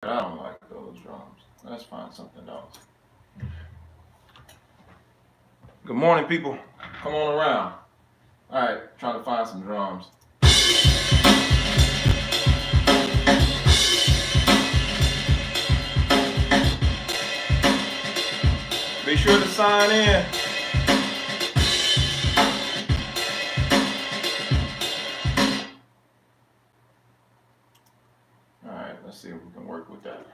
I don't like those drums. Let's find something else. Good morning, people. Come on around. All right, trying to find some drums. Be sure to sign in. All right, let's see if we can work with that.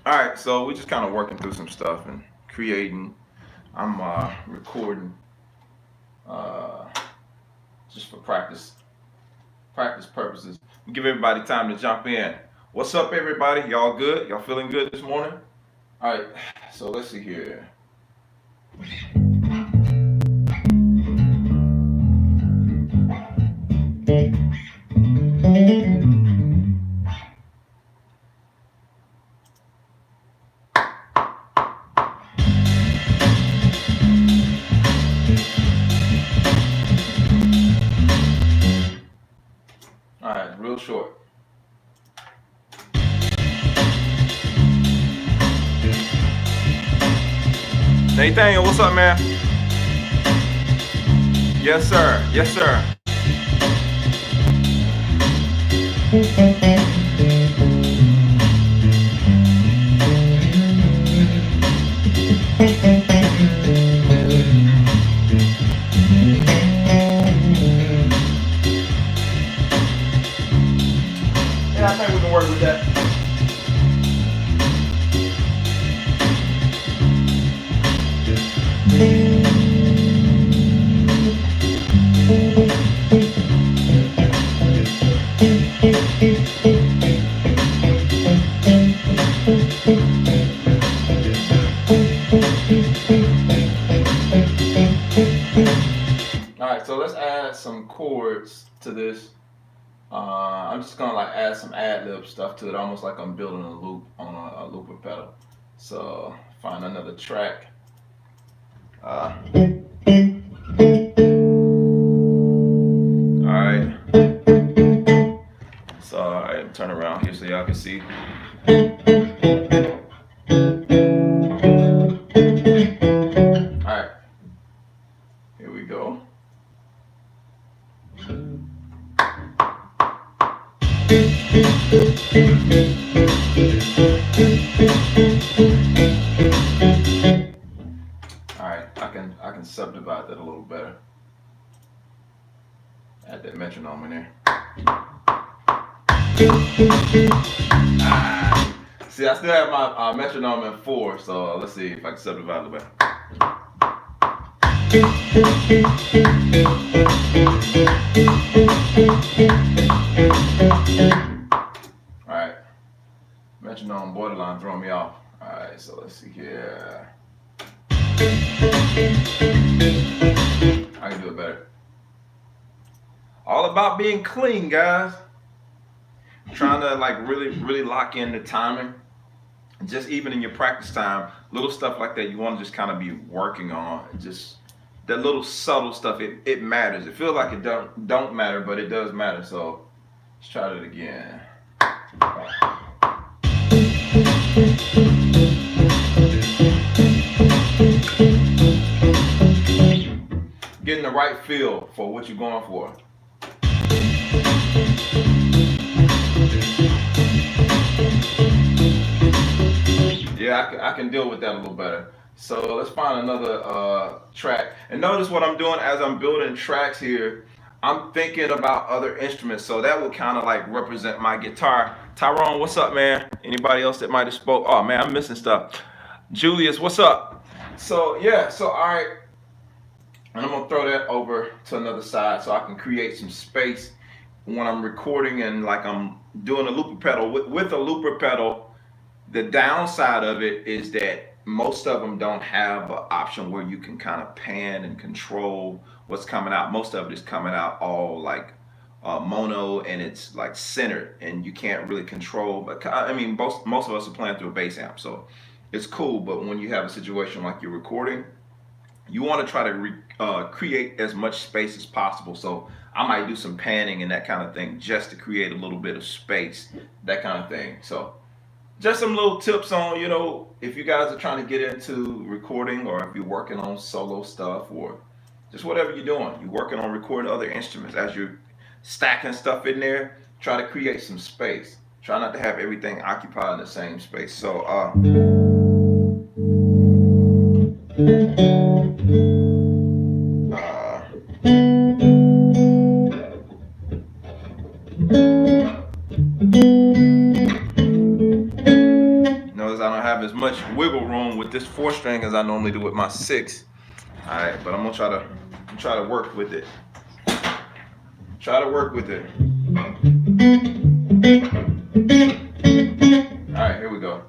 All right, so we're just kind of working through some stuff and creating. I'm recording just for practice purposes. We give everybody time to jump in. What's up, everybody? Y'all good? Y'all feeling good this morning? All right, so let's see here. All right, real short. Nathaniel, what's up, man? Yes, sir. Yes, sir. Yeah, I think we can work with that. All right, so let's add some chords to this. I'm just gonna like add some ad-lib stuff to it, almost like I'm building a loop on a looper pedal. So find another track. All right. So all right, turn around here so y'all can see. All right, here we go. Alright, I can subdivide that a little better. Add that metronome in there. See, I still have my metronome in 4, so let's see if I can subdivide a little better. Alright, metronome borderline throwing me off. Alright, so let's see here. I can do it better. All about being clean, guys. Trying to like really lock in the timing. Just even in your practice time, little stuff like that you want to just kind of be working on. Just that little subtle stuff, it matters. It feels like it don't matter, but it does matter. So let's try it again. Getting the right feel for what you're going for. Yeah, I can deal with that a little better. So let's find another track. And notice what I'm doing as I'm building tracks here. I'm thinking about other instruments, so that will kind of like represent my guitar. Tyrone, what's up, man? Anybody else that might have spoke? Oh man, I'm missing stuff. Julius, what's up? So yeah, so all right. And I'm gonna throw that over to another side so I can create some space when I'm recording and like I'm doing a looper pedal. With a looper pedal, the downside of it is that most of them don't have an option where you can kind of pan and control what's coming out. Most of it is coming out all like mono, and it's like centered, and you can't really control. But I mean, most of us are playing through a bass amp, so it's cool. But when you have a situation like you're recording, you want to try to create as much space as possible. So I might do some panning and that kind of thing just to create a little bit of space, that kind of thing. So just some little tips on, if you guys are trying to get into recording, or if you're working on solo stuff, or just whatever you're doing, you're working on recording other instruments. As you're stacking stuff in there, try to create some space. Try not to have everything occupied in the same space. So, notice I don't have as much wiggle room with this 4-string as I normally do with my 6. All right, but I'm gonna try to work with it. Try to work with it. All right, here we go.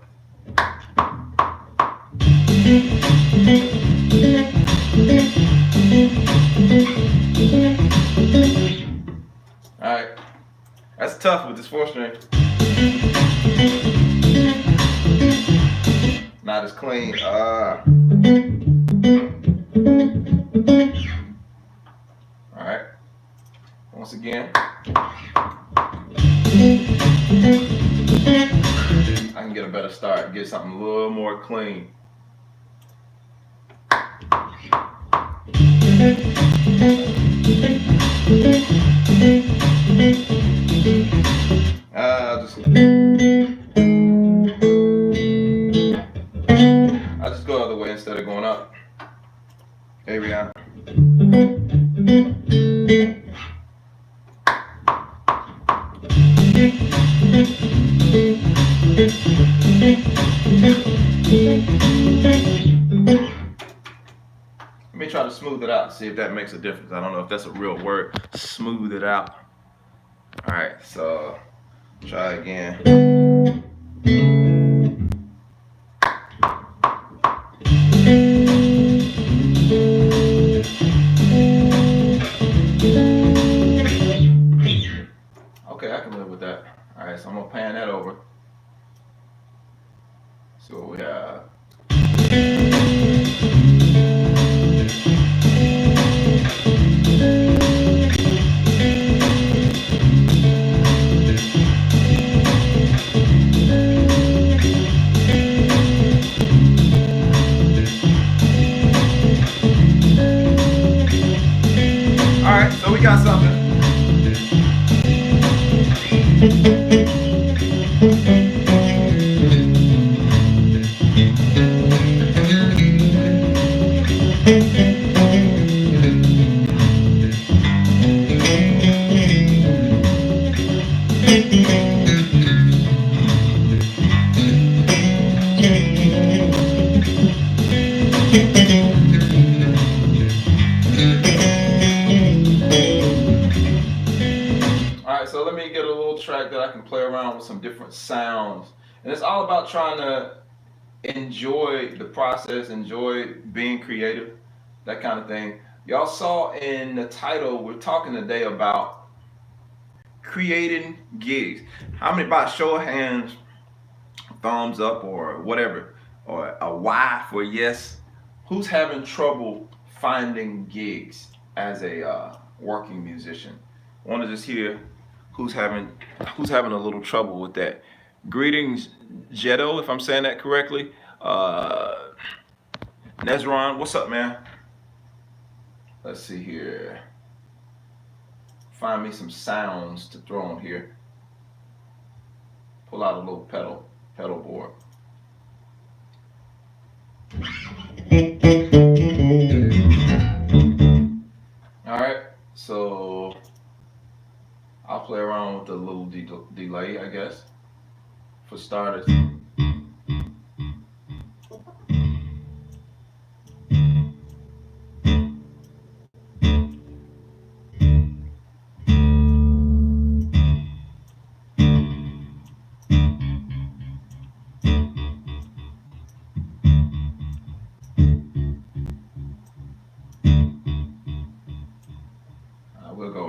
All right, that's tough with this 4-string. Not as clean. All right. Once again, I can get a better start, get something a little more clean. I'll just go the other way instead of going up. There we are. Let me try to smooth it out, see if that makes a difference. I don't know if that's a real word. Smooth it out. All right, so try again. Okay, I can live with that. All right, so I'm gonna pan that over. So we have. All right, so we got something. Alright, so let me get a little track that I can play around with some different sounds. And it's all about trying to enjoy the process, enjoy being creative, that kind of thing. Y'all saw in the title, we're talking today about creating gigs. How many, by show of hands, thumbs up or whatever, or a Y for yes, who's having trouble finding gigs as a working musician? I want to just hear who's having a little trouble with that. Greetings, Jetto, if I'm saying that correctly. Nezron, what's up, man? Let's see here. Find me some sounds to throw on here. Pull out a little pedal board. All right, so I'll play around with a little delay, I guess, for starters.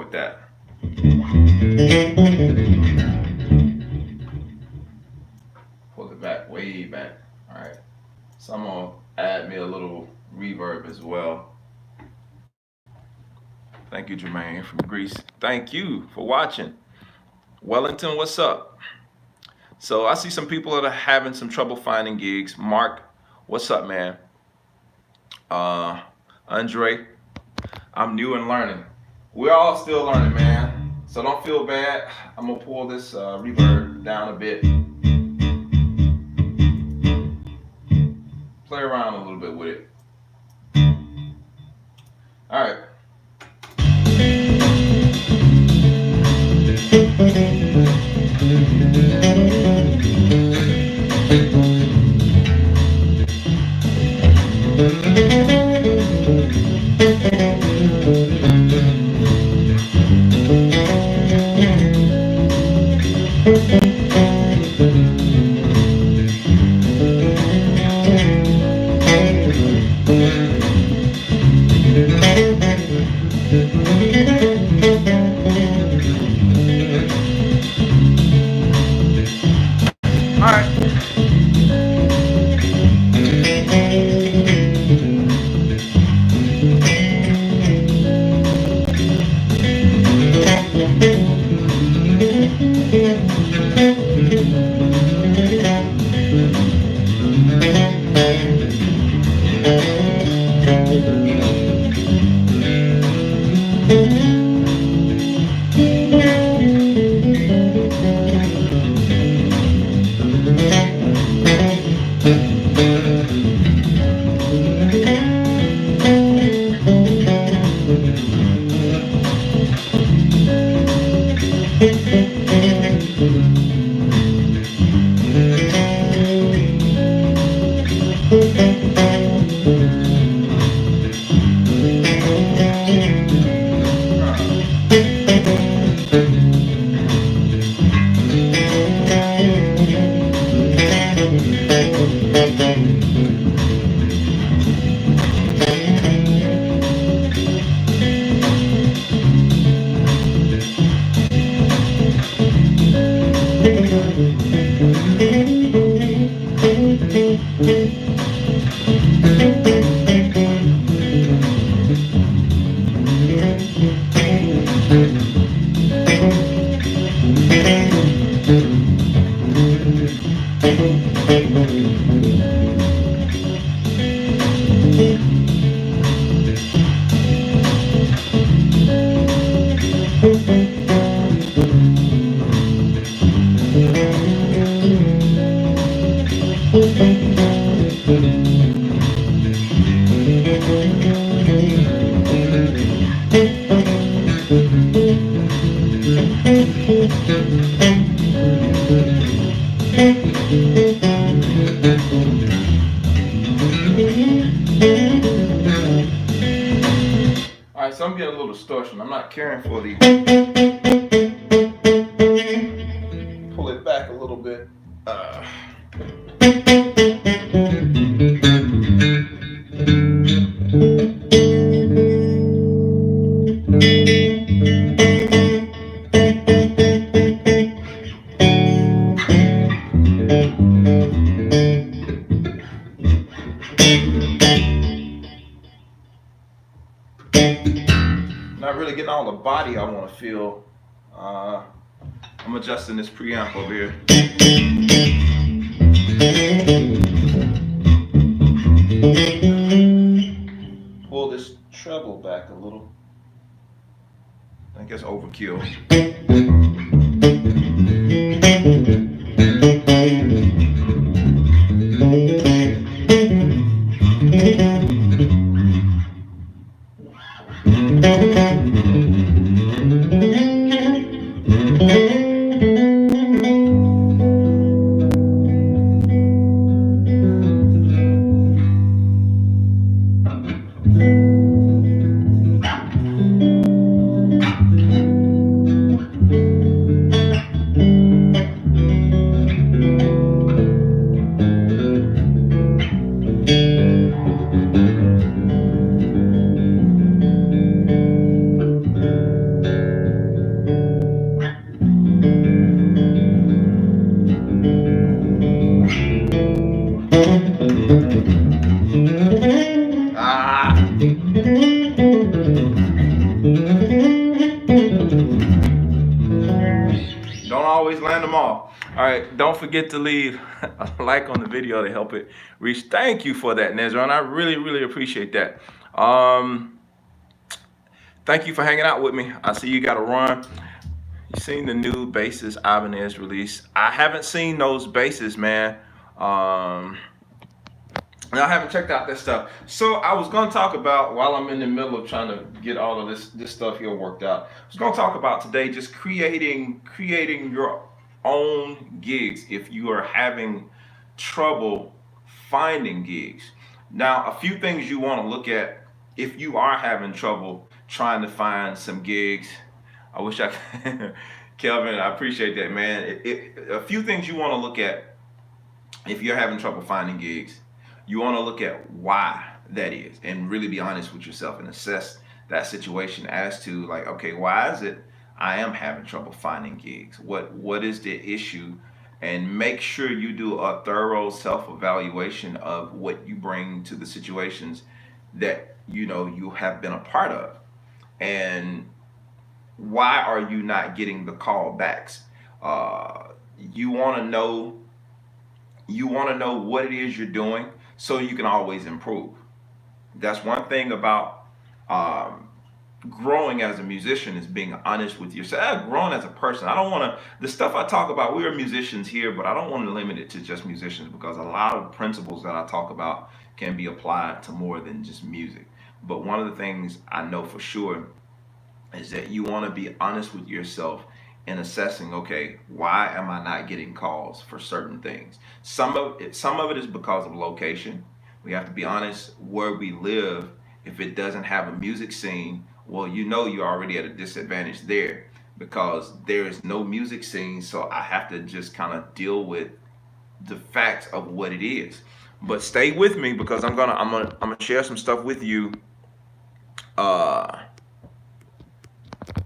with that. Pull it back, way back. All right. So I'm gonna add me a little reverb as well. Thank you, Jermaine from Greece. Thank you for watching. Wellington, what's up? So I see some people that are having some trouble finding gigs. Mark, what's up, man? Andre, I'm new and learning. We're all still learning, man. So don't feel bad. I'm gonna pull this reverb down a bit. Play around a little bit with it. All right. Alright, so I'm getting a little distortion. I'm not caring for the... Pull it back a little bit. Not really getting all the body I want to feel. I'm adjusting this preamp over here. Pull this treble back a little. I think it's overkill. Don't always land them all. All right, don't forget to leave a like on the video to help it reach. Thank you for that, Nezron. I really, really appreciate that. Thank you for hanging out with me. I see you got to run. You seen the new bases Ibanez released? I haven't seen those bases, man. And I haven't checked out that stuff. So I was going to talk about, while I'm in the middle of trying to get all of this stuff here worked out, I was going to talk about today just creating your own gigs if you are having trouble finding gigs. Now, a few things you want to look at if you are having trouble trying to find some gigs. I wish I could. Kelvin, I appreciate that, man. A few things you want to look at if you're having trouble finding gigs. You want to look at why that is and really be honest with yourself and assess that situation as to, like, okay, why is it I am having trouble finding gigs? What is the issue? And make sure you do a thorough self-evaluation of what you bring to the situations that you have been a part of. And why are you not getting the call backs? You want to know what it is you're doing so you can always improve. That's one thing about growing as a musician, is being honest with yourself. Growing as a person. I don't want to, the stuff I talk about, we are musicians here, but I don't want to limit it to just musicians, because a lot of principles that I talk about can be applied to more than just music. But one of the things I know for sure is that you want to be honest with yourself in assessing, okay, why am I not getting calls for certain things? Some of it is because of location. We have to be honest, where we live, if it doesn't have a music scene, well, you're already at a disadvantage there, because there is no music scene. So I have to just kind of deal with the facts of what it is. But stay with me, because I'm gonna share some stuff with you.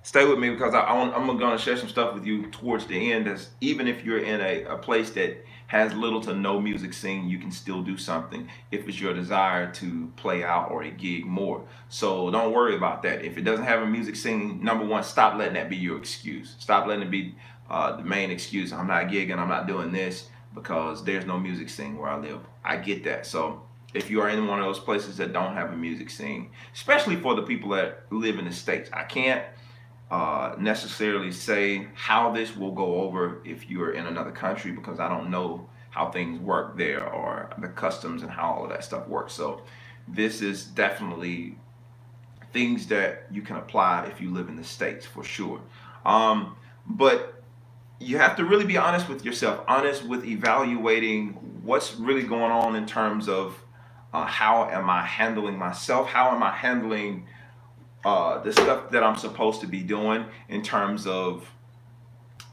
Stay with me, because I'm going to share some stuff with you towards the end. As even if you're in a place that has little to no music scene, you can still do something if it's your desire to play out or a gig more. So don't worry about that. If it doesn't have a music scene, number one, stop letting that be your excuse. Stop letting it be the main excuse. I'm not gigging, I'm not doing this because there's no music scene where I live. I get that. So if you are in one of those places that don't have a music scene, especially for the people that live in the States, I can't necessarily say how this will go over if you're in another country, because I don't know how things work there or the customs and how all of that stuff works. So this is definitely things that you can apply if you live in the States for sure. But you have to really be honest with yourself, honest with evaluating what's really going on in terms of how am I handling myself? How am I handling the stuff that I'm supposed to be doing in terms of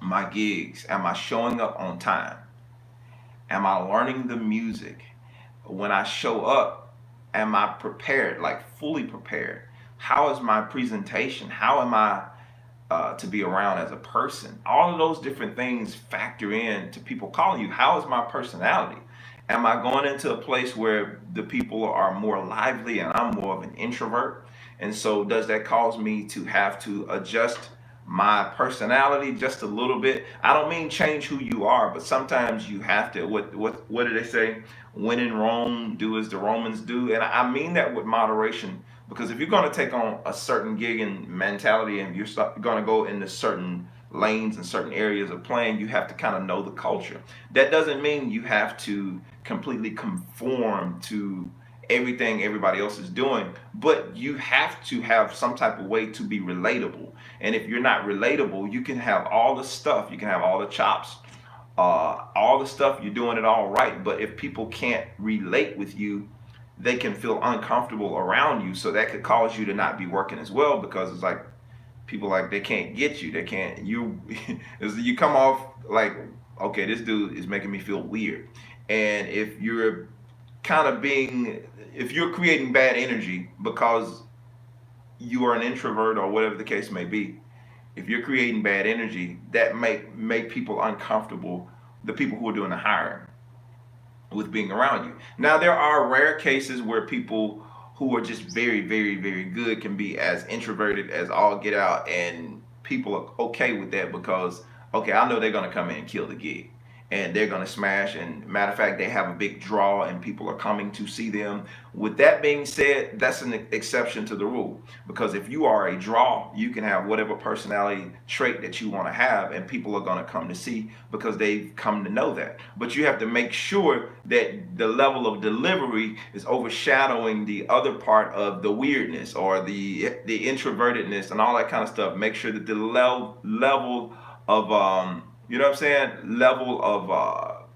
my gigs? Am I showing up on time? Am I learning the music? When I show up, am I prepared, like fully prepared? How is my presentation? How am I to be around as a person? All of those different things factor in to people calling you. How is my personality? Am I going into a place where the people are more lively and I'm more of an introvert? And so does that cause me to have to adjust my personality just a little bit? I don't mean change who you are, but sometimes you have to, what do they say? When in Rome, do as the Romans do. And I mean that with moderation, because if you're going to take on a certain gigging mentality and you're going to go into certain lanes and certain areas of playing, you have to kind of know the culture. That doesn't mean you have to completely conform to everything everybody else is doing, but you have to have some type of way to be relatable. And if you're not relatable, you can have all the stuff, you can have all the chops, all the stuff, you're doing it all right, but if people can't relate with you, they can feel uncomfortable around you. So that could cause you to not be working as well, because it's like people, like, they can't get you, they can't, you come off like, okay, this dude is making me feel weird. And if you're if you're creating bad energy because you are an introvert or whatever the case may be, if you're creating bad energy, that make people uncomfortable, the people who are doing the hiring, with being around you. Now, there are rare cases where people who are just very, very, very good can be as introverted as all get out, and people are okay with that because okay, I know they're gonna come in and kill the gig, and they're gonna smash. And matter of fact, they have a big draw, and people are coming to see them. With that being said, that's an exception to the rule, because if you are a draw, you can have whatever personality trait that you want to have, and people are gonna come to see because they've come to know that. But you have to make sure that the level of delivery is overshadowing the other part of the weirdness or the introvertedness and all that kind of stuff. Make sure that the level of you know what I'm saying, level of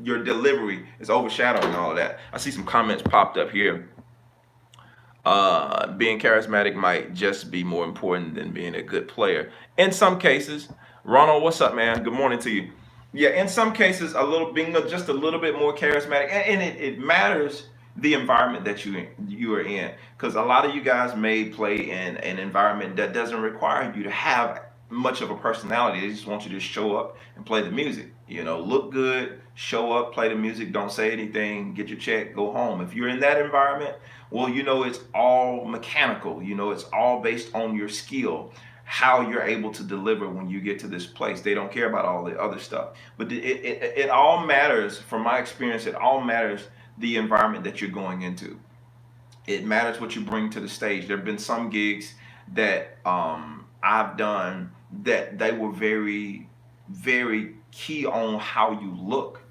your delivery is overshadowing all of that. I see some comments popped up here. Being charismatic might just be more important than being a good player in some cases. Ronald, what's up, man? Good morning to you. Yeah, in some cases, a little being just a little bit more charismatic, and it matters the environment that you are in, because a lot of you guys may play in an environment that doesn't require you to have much of a personality. They just want you to show up and play the music. You know, look good, show up, play the music, don't say anything, get your check, go home. If you're in that environment, well, you know, it's all mechanical. You know, it's all based on your skill, how you're able to deliver when you get to this place. They don't care about all the other stuff. But it all matters, from my experience, it all matters the environment that you're going into. It matters what you bring to the stage. There have been some gigs that I've done that they were very, very key on how you look.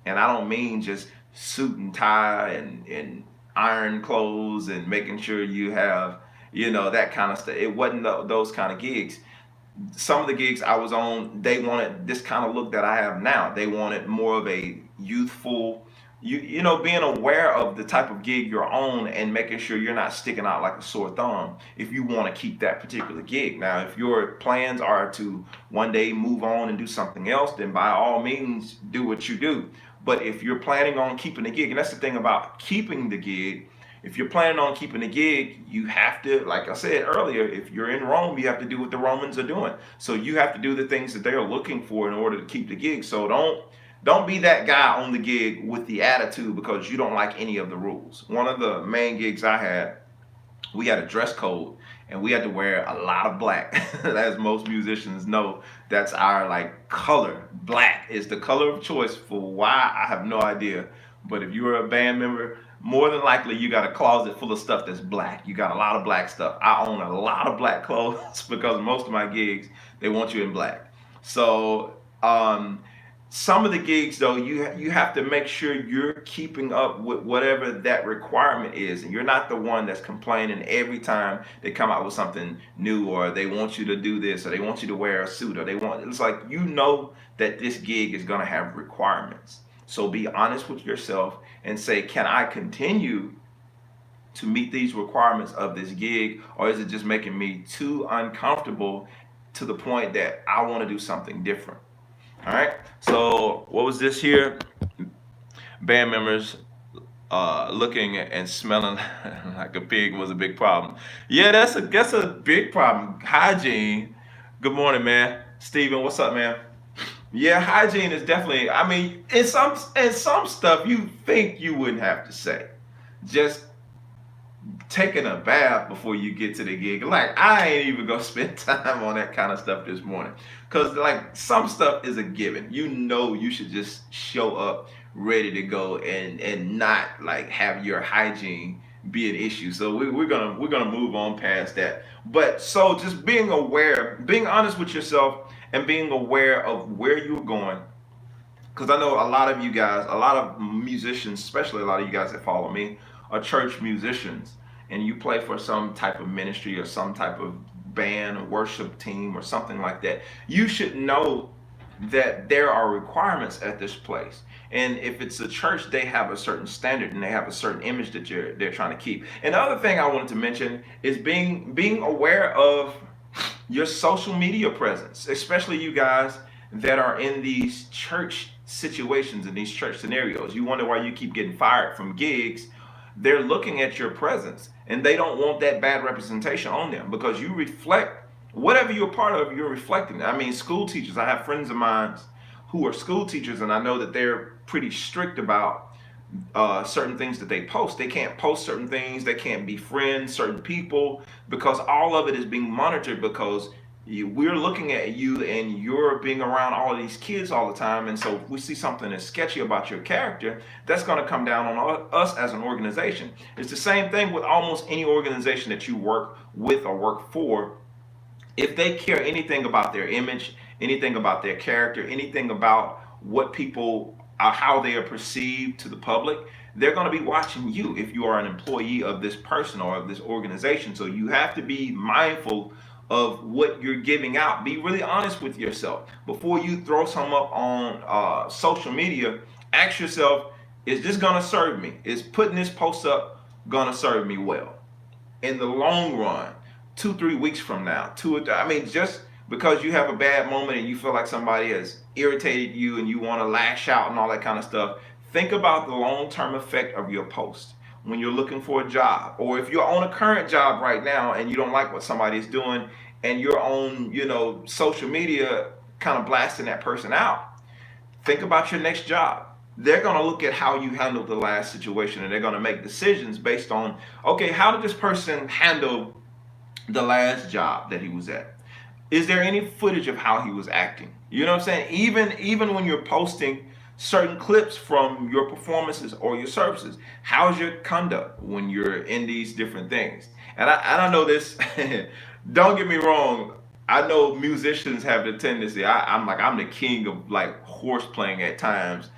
And I don't mean just suit and tie and iron clothes and making sure you have, you know, that kind of stuff. It wasn't those kind of gigs. Some of the gigs I was on, they wanted this kind of look that I have now. They wanted more of a youthful, you know, being aware of the type of gig you're on and making sure you're not sticking out like a sore thumb if you want to keep that particular gig. Now, if your plans are to one day move on and do something else, then by all means do what you do. But if you're planning on keeping the gig, and that's the thing about keeping the gig, if you're planning on keeping the gig, you have to, like I said earlier, if you're in Rome, you have to do what the Romans are doing. So you have to do the things that they're looking for in order to keep the gig. So don't be that guy on the gig with the attitude because you don't like any of the rules. One of the main gigs I had, we had a dress code and we had to wear a lot of black. As most musicians know, that's our like color. Black is the color of choice for why, I have no idea. But if you are a band member, more than likely you got a closet full of stuff that's black. You got a lot of black stuff. I own a lot of black clothes because most of my gigs, they want you in black. So some of the gigs though, you have to make sure you're keeping up with whatever that requirement is, and you're not the one that's complaining every time they come out with something new, or they want you to do this, or they want you to wear a suit, or it's like, you know that this gig is going to have requirements. So be honest with yourself and say, can I continue to meet these requirements of this gig, or is it just making me too uncomfortable to the point that I want to do something different? All right. So what was this here? Band members looking and smelling like a pig was a big problem. Yeah, that's a big problem. Hygiene. Good morning, man. Steven, what's up, man? Yeah, hygiene is definitely, I mean, in some stuff you think you wouldn't have to say. Just taking a bath before you get to the gig. Like, I ain't even gonna spend time on that kind of stuff this morning. Cause like some stuff is a given. You know you should just show up ready to go and not like have your hygiene be an issue. So we're gonna move on past that. But so just being aware, being honest with yourself, and being aware of where you're going. Because I know a lot of you guys, a lot of musicians, especially a lot of you guys that follow me, are church musicians, and you play for some type of ministry or some type of band or worship team or something like that. You should know that there are requirements at this place. And if it's a church, they have a certain standard and they have a certain image that they're trying to keep. And the other thing I wanted to mention is being aware of your social media presence, especially you guys that are in these church situations, in these church scenarios. You wonder why you keep getting fired from gigs. They're looking at your presence and they don't want that bad representation on them, because you reflect whatever you're part of, you're reflecting. I mean, school teachers, I have friends of mine who are school teachers, and I know that they're pretty strict about certain things that they post. They can't post certain things. They can't befriend certain people because all of it is being monitored because we're looking at you and you're being around all of these kids all the time. And so if we see something that's sketchy about your character, that's going to come down on us as an organization. It's the same thing with almost any organization that you work with or work for. If they care anything about their image, anything about their character, anything about what people how they are perceived to the public, they're going to be watching you if you are an employee of this person or of this organization. So you have to be mindful of what you're giving out. Be really honest with yourself before you throw some up on social media. Ask yourself, is this going to serve me? Is putting this post up going to serve me well in the long run? 2-3 weeks from now, just because you have a bad moment and you feel like somebody has irritated you and you want to lash out and all that kind of stuff, think about the long-term effect of your post when you're looking for a job, or if you're on a current job right now and you don't like what somebody's doing and you're on, social media kind of blasting that person out. Think about your next job. They're going to look at how you handled the last situation and they're going to make decisions based on, okay, how did this person handle the last job that he was at? Is there any footage of how he was acting? You know what I'm saying? Even when you're posting certain clips from your performances or your services, how's your conduct when you're in these different things? And I know this. Don't get me wrong. I know musicians have the tendency. I'm the king of like horse playing at times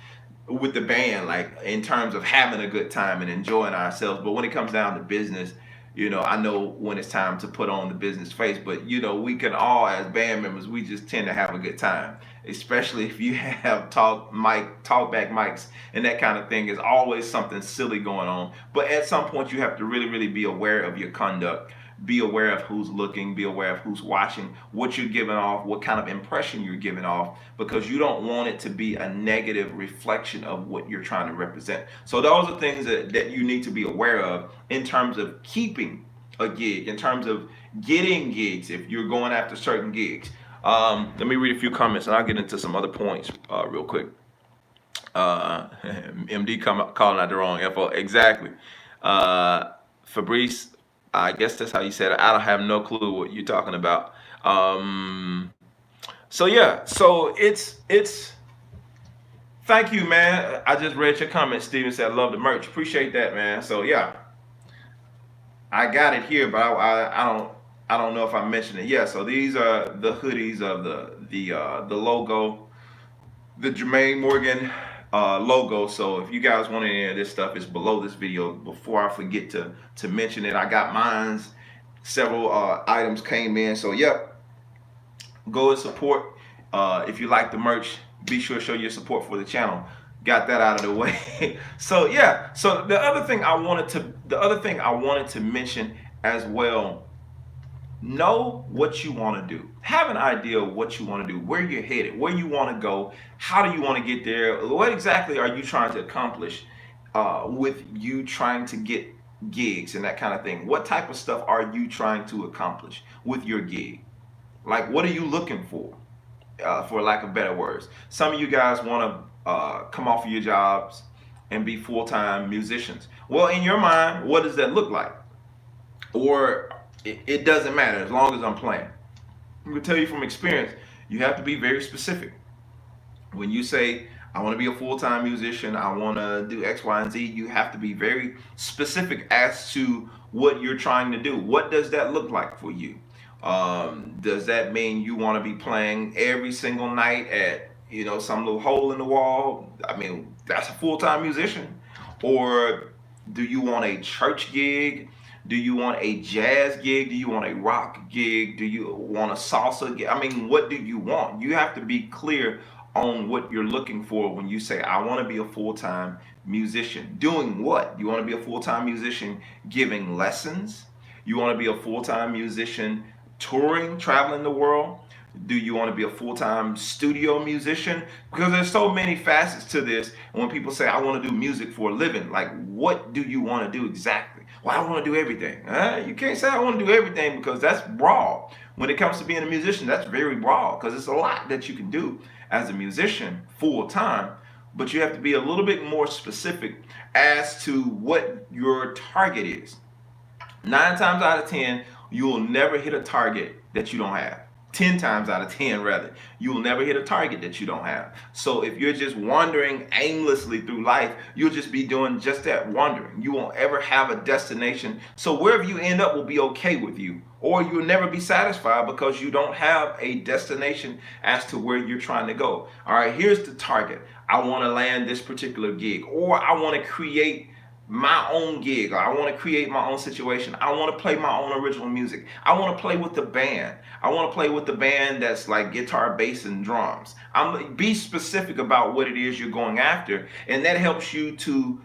with the band, like in terms of having a good time and enjoying ourselves. But when it comes down to business, I know when it's time to put on the business face, but we can all, as band members, we just tend to have a good time, especially if you have talk back mics and that kind of thing. Is always something silly going on. But at some point, you have to really, really be aware of your conduct, be aware of who's looking, be aware of who's watching, what you're giving off, what kind of impression you're giving off, because you don't want it to be a negative reflection of what you're trying to represent. So those are things that you need to be aware of in terms of keeping a gig, in terms of getting gigs if you're going after certain gigs. Let me read a few comments and I'll get into some other points real quick. MD calling out the wrong info. Exactly. Fabrice, I guess that's how you said it. I don't have no clue what you're talking about. So it's thank you, man. I just read your comment. Steven said, I love the merch. Appreciate that, man. So yeah, I got it here, but I don't know if I mentioned it. Yeah, so these are the hoodies of the logo, the Jermaine Morgan logo. So if you guys want any of this stuff, it's below this video. Before I forget to mention it, I got mine's. Several items came in. So yep, go and support. If you like the merch, be sure to show your support for the channel. Got that out of the way. So yeah. So the other thing I wanted to mention as well. Know what you want to do. Have an idea of what you want to do, where you're headed, where you want to go, how do you want to get there, what exactly are you trying to accomplish with you trying to get gigs and that kind of thing. What type of stuff are you trying to accomplish with your gig? Like, what are you looking for lack of better words? Some of you guys want to come off of your jobs and be full-time musicians. Well, in your mind, what does that look like? Or it doesn't matter as long as I'm playing. I'm going to tell you from experience, you have to be very specific. When you say, I want to be a full-time musician, I want to do X, Y, and Z, you have to be very specific as to what you're trying to do. What does that look like for you? Does that mean you want to be playing every single night at, some little hole in the wall? I mean, that's a full-time musician. Or do you want a church gig? Do you want a jazz gig? Do you want a rock gig? Do you want a salsa gig? I mean, what do you want? You have to be clear on what you're looking for when you say, I want to be a full-time musician. Doing what? You want to be a full-time musician giving lessons? You want to be a full-time musician touring, traveling the world? Do you want to be a full-time studio musician? Because there's so many facets to this. And when people say, I want to do music for a living, like, what do you want to do exactly? Well, I want to do everything. You can't say I want to do everything because that's broad. When it comes to being a musician, that's very broad because it's a lot that you can do as a musician full-time. but you have to be a little bit more specific as to what your target is. 9 times out of 10, you will never hit a target that you don't have. 10 times out of 10, rather, you will never hit a target that you don't have. So if you're just wandering aimlessly through life, you'll just be doing just that, wandering. You won't ever have a destination. So wherever you end up will be okay with you, or you'll never be satisfied because you don't have a destination as to where you're trying to go. All right, here's the target. I want to land this particular gig, or I want to create my own gig, or I want to create my own situation. I want to play my own original music. I want to play with the band. I want to play with the band that's like guitar, bass, and drums. Be specific about what it is you're going after, and that helps you to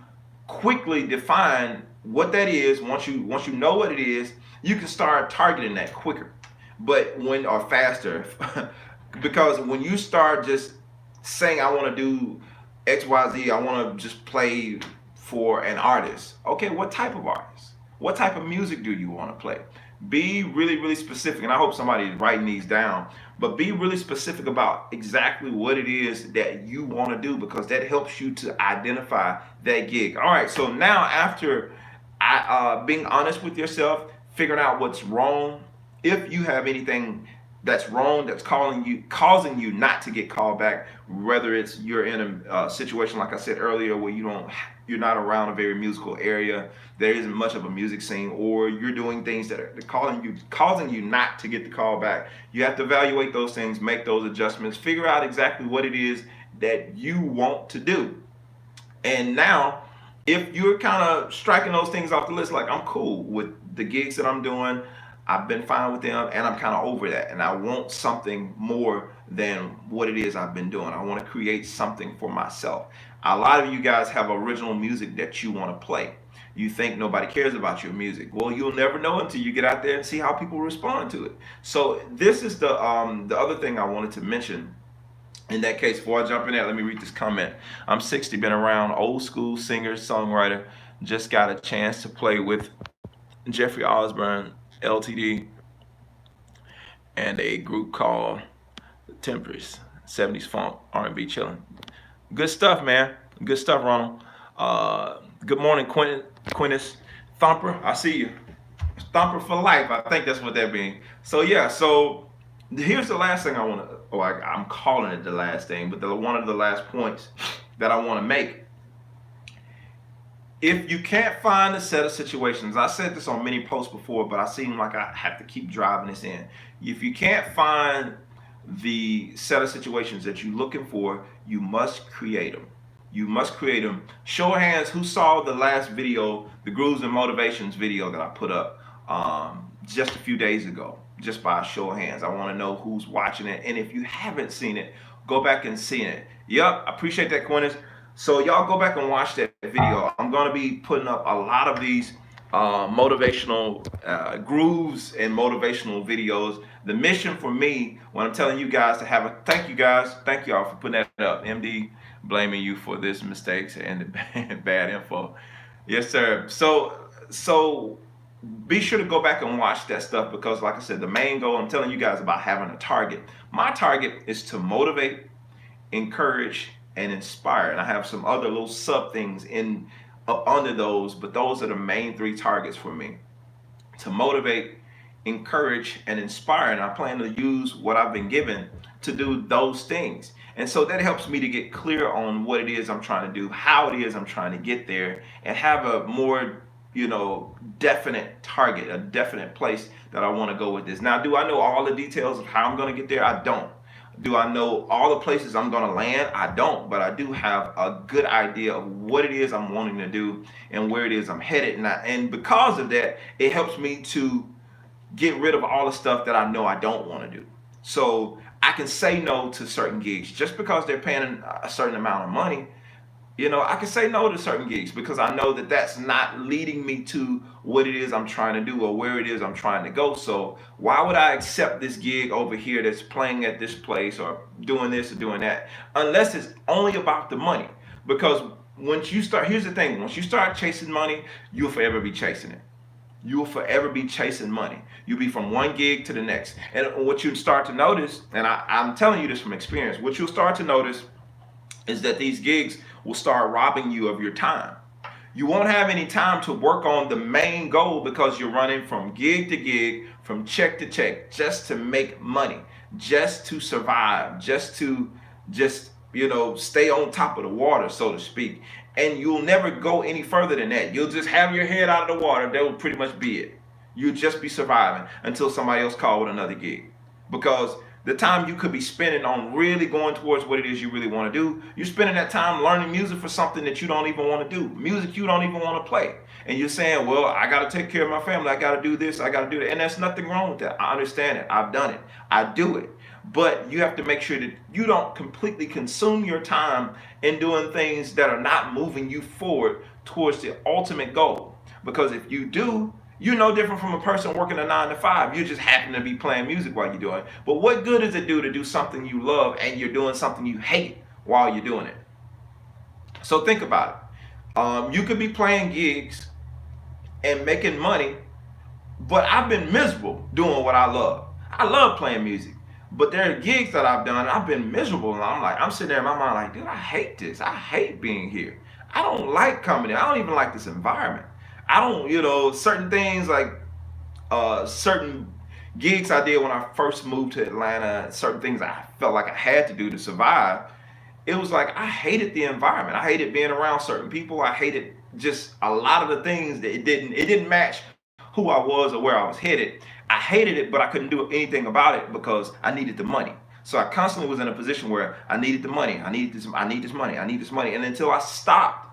quickly define what that is. Once you know what it is, you can start targeting that quicker, or faster, because when you start just saying I want to do XYZ, I want to just play for an artist. Okay, what type of artist? What type of music do you want to play? Be really, really specific, and I hope somebody is writing these down, but be really specific about exactly what it is that you want to do, because that helps you to identify that gig. All right, so now after being honest with yourself, figuring out what's wrong, if you have anything that's wrong, that's causing you not to get called back, whether it's you're in a situation like I said earlier where you're not around a very musical area, there isn't much of a music scene, or you're doing things that are causing you not to get the call back. You have to evaluate those things, make those adjustments, figure out exactly what it is that you want to do. And now, if you're kind of striking those things off the list, like I'm cool with the gigs that I'm doing, I've been fine with them, and I'm kind of over that, and I want something more than what it is I've been doing. I want to create something for myself. A lot of you guys have original music that you want to play. You think nobody cares about your music. Well, you'll never know until you get out there and see how people respond to it. So this is the other thing I wanted to mention. In that case, before I jump in there, let me read this comment. I'm 60, been around old school singer, songwriter. Just got a chance to play with Jeffrey Osborne, LTD, and a group called Tempers, 70s funk, R&B chilling. Good stuff, man. Good stuff, Ronald. Good morning, Quintus. Thumper, I see you. Thumper for life. I think that's what that means. So yeah, so here's the last thing I want to, I'm calling it the last thing, but one of the last points that I want to make. If you can't find a set of situations, I said this on many posts before, but I seem like I have to keep driving this in. If you can't find the set of situations that you're looking for, you must create them. You must create them. Show of hands, who saw the last video, the Grooves and Motivations video that I put up just a few days ago? Just by a show of hands. I want to know who's watching it. And if you haven't seen it, go back and see it. Yep, I appreciate that, Quintus. So y'all go back and watch that video. I'm going to be putting up a lot of these motivational grooves and motivational videos. The mission for me, when I'm telling you guys to have thank you guys, thank y'all for putting that up. MD blaming you for this mistakes and the bad info. Yes, sir. So be sure to go back and watch that stuff, because like I said, the main goal, I'm telling you guys about having a target. My target is to motivate, encourage, and inspire. And I have some other little sub things up under those, but those are the main 3 targets for me: to motivate, encourage, and inspire. And I plan to use what I've been given to do those things. And so that helps me to get clear on what it is I'm trying to do, how it is I'm trying to get there, and have a more definite target, a definite place that I want to go with this. Now, do I know all the details of how I'm going to get there? I don't. Do I know all the places I'm going to land? I don't, but I do have a good idea of what it is I'm wanting to do and where it is I'm headed. And because of that, it helps me to get rid of all the stuff that I know I don't want to do. So I can say no to certain gigs just because they're paying a certain amount of money. I can say no to certain gigs because I know that that's not leading me to what it is I'm trying to do or where it is I'm trying to go. So why would I accept this gig over here that's playing at this place or doing this or doing that, unless it's only about the money? Because once you start, here's the thing, once you start chasing money, you'll forever be chasing it. You will forever be chasing money. You'll be from one gig to the next. And what you start to notice, and I'm telling you this from experience, what you'll start to notice is that these gigs will start robbing you of your time. You won't have any time to work on the main goal because you're running from gig to gig, from check to check, just to make money, just to survive, just to stay on top of the water, so to speak. And you'll never go any further than that. You'll just have your head out of the water. That will pretty much be it. You'll just be surviving until somebody else calls with another gig. Because the time you could be spending on really going towards what it is you really want to do, you're spending that time learning music for something that you don't even want to do, music you don't even want to play. And you're saying, well, I got to take care of my family, I got to do this, I got to do that. And there's nothing wrong with that. I understand it. I've done it. I do it. But you have to make sure that you don't completely consume your time in doing things that are not moving you forward towards the ultimate goal. Because if you do, you're no different from a person working a 9 to 5. You just happen to be playing music while you're doing it. But what good does it do to do something you love and you're doing something you hate while you're doing it? So think about it. You could be playing gigs and making money, but I've been miserable doing what I love. I love playing music. But there are gigs that I've done, and I've been miserable, and I'm sitting there in my mind like, dude, I hate this. I hate being here. I don't like coming in. I don't even like this environment. I don't, certain things like certain gigs I did when I first moved to Atlanta, certain things I felt like I had to do to survive. It was like I hated the environment. I hated being around certain people. I hated just a lot of the things that it didn't match who I was or where I was headed. I hated it, but I couldn't do anything about it because I needed the money. So I constantly was in a position where I needed the money. I need this money. I need this money. And until I stopped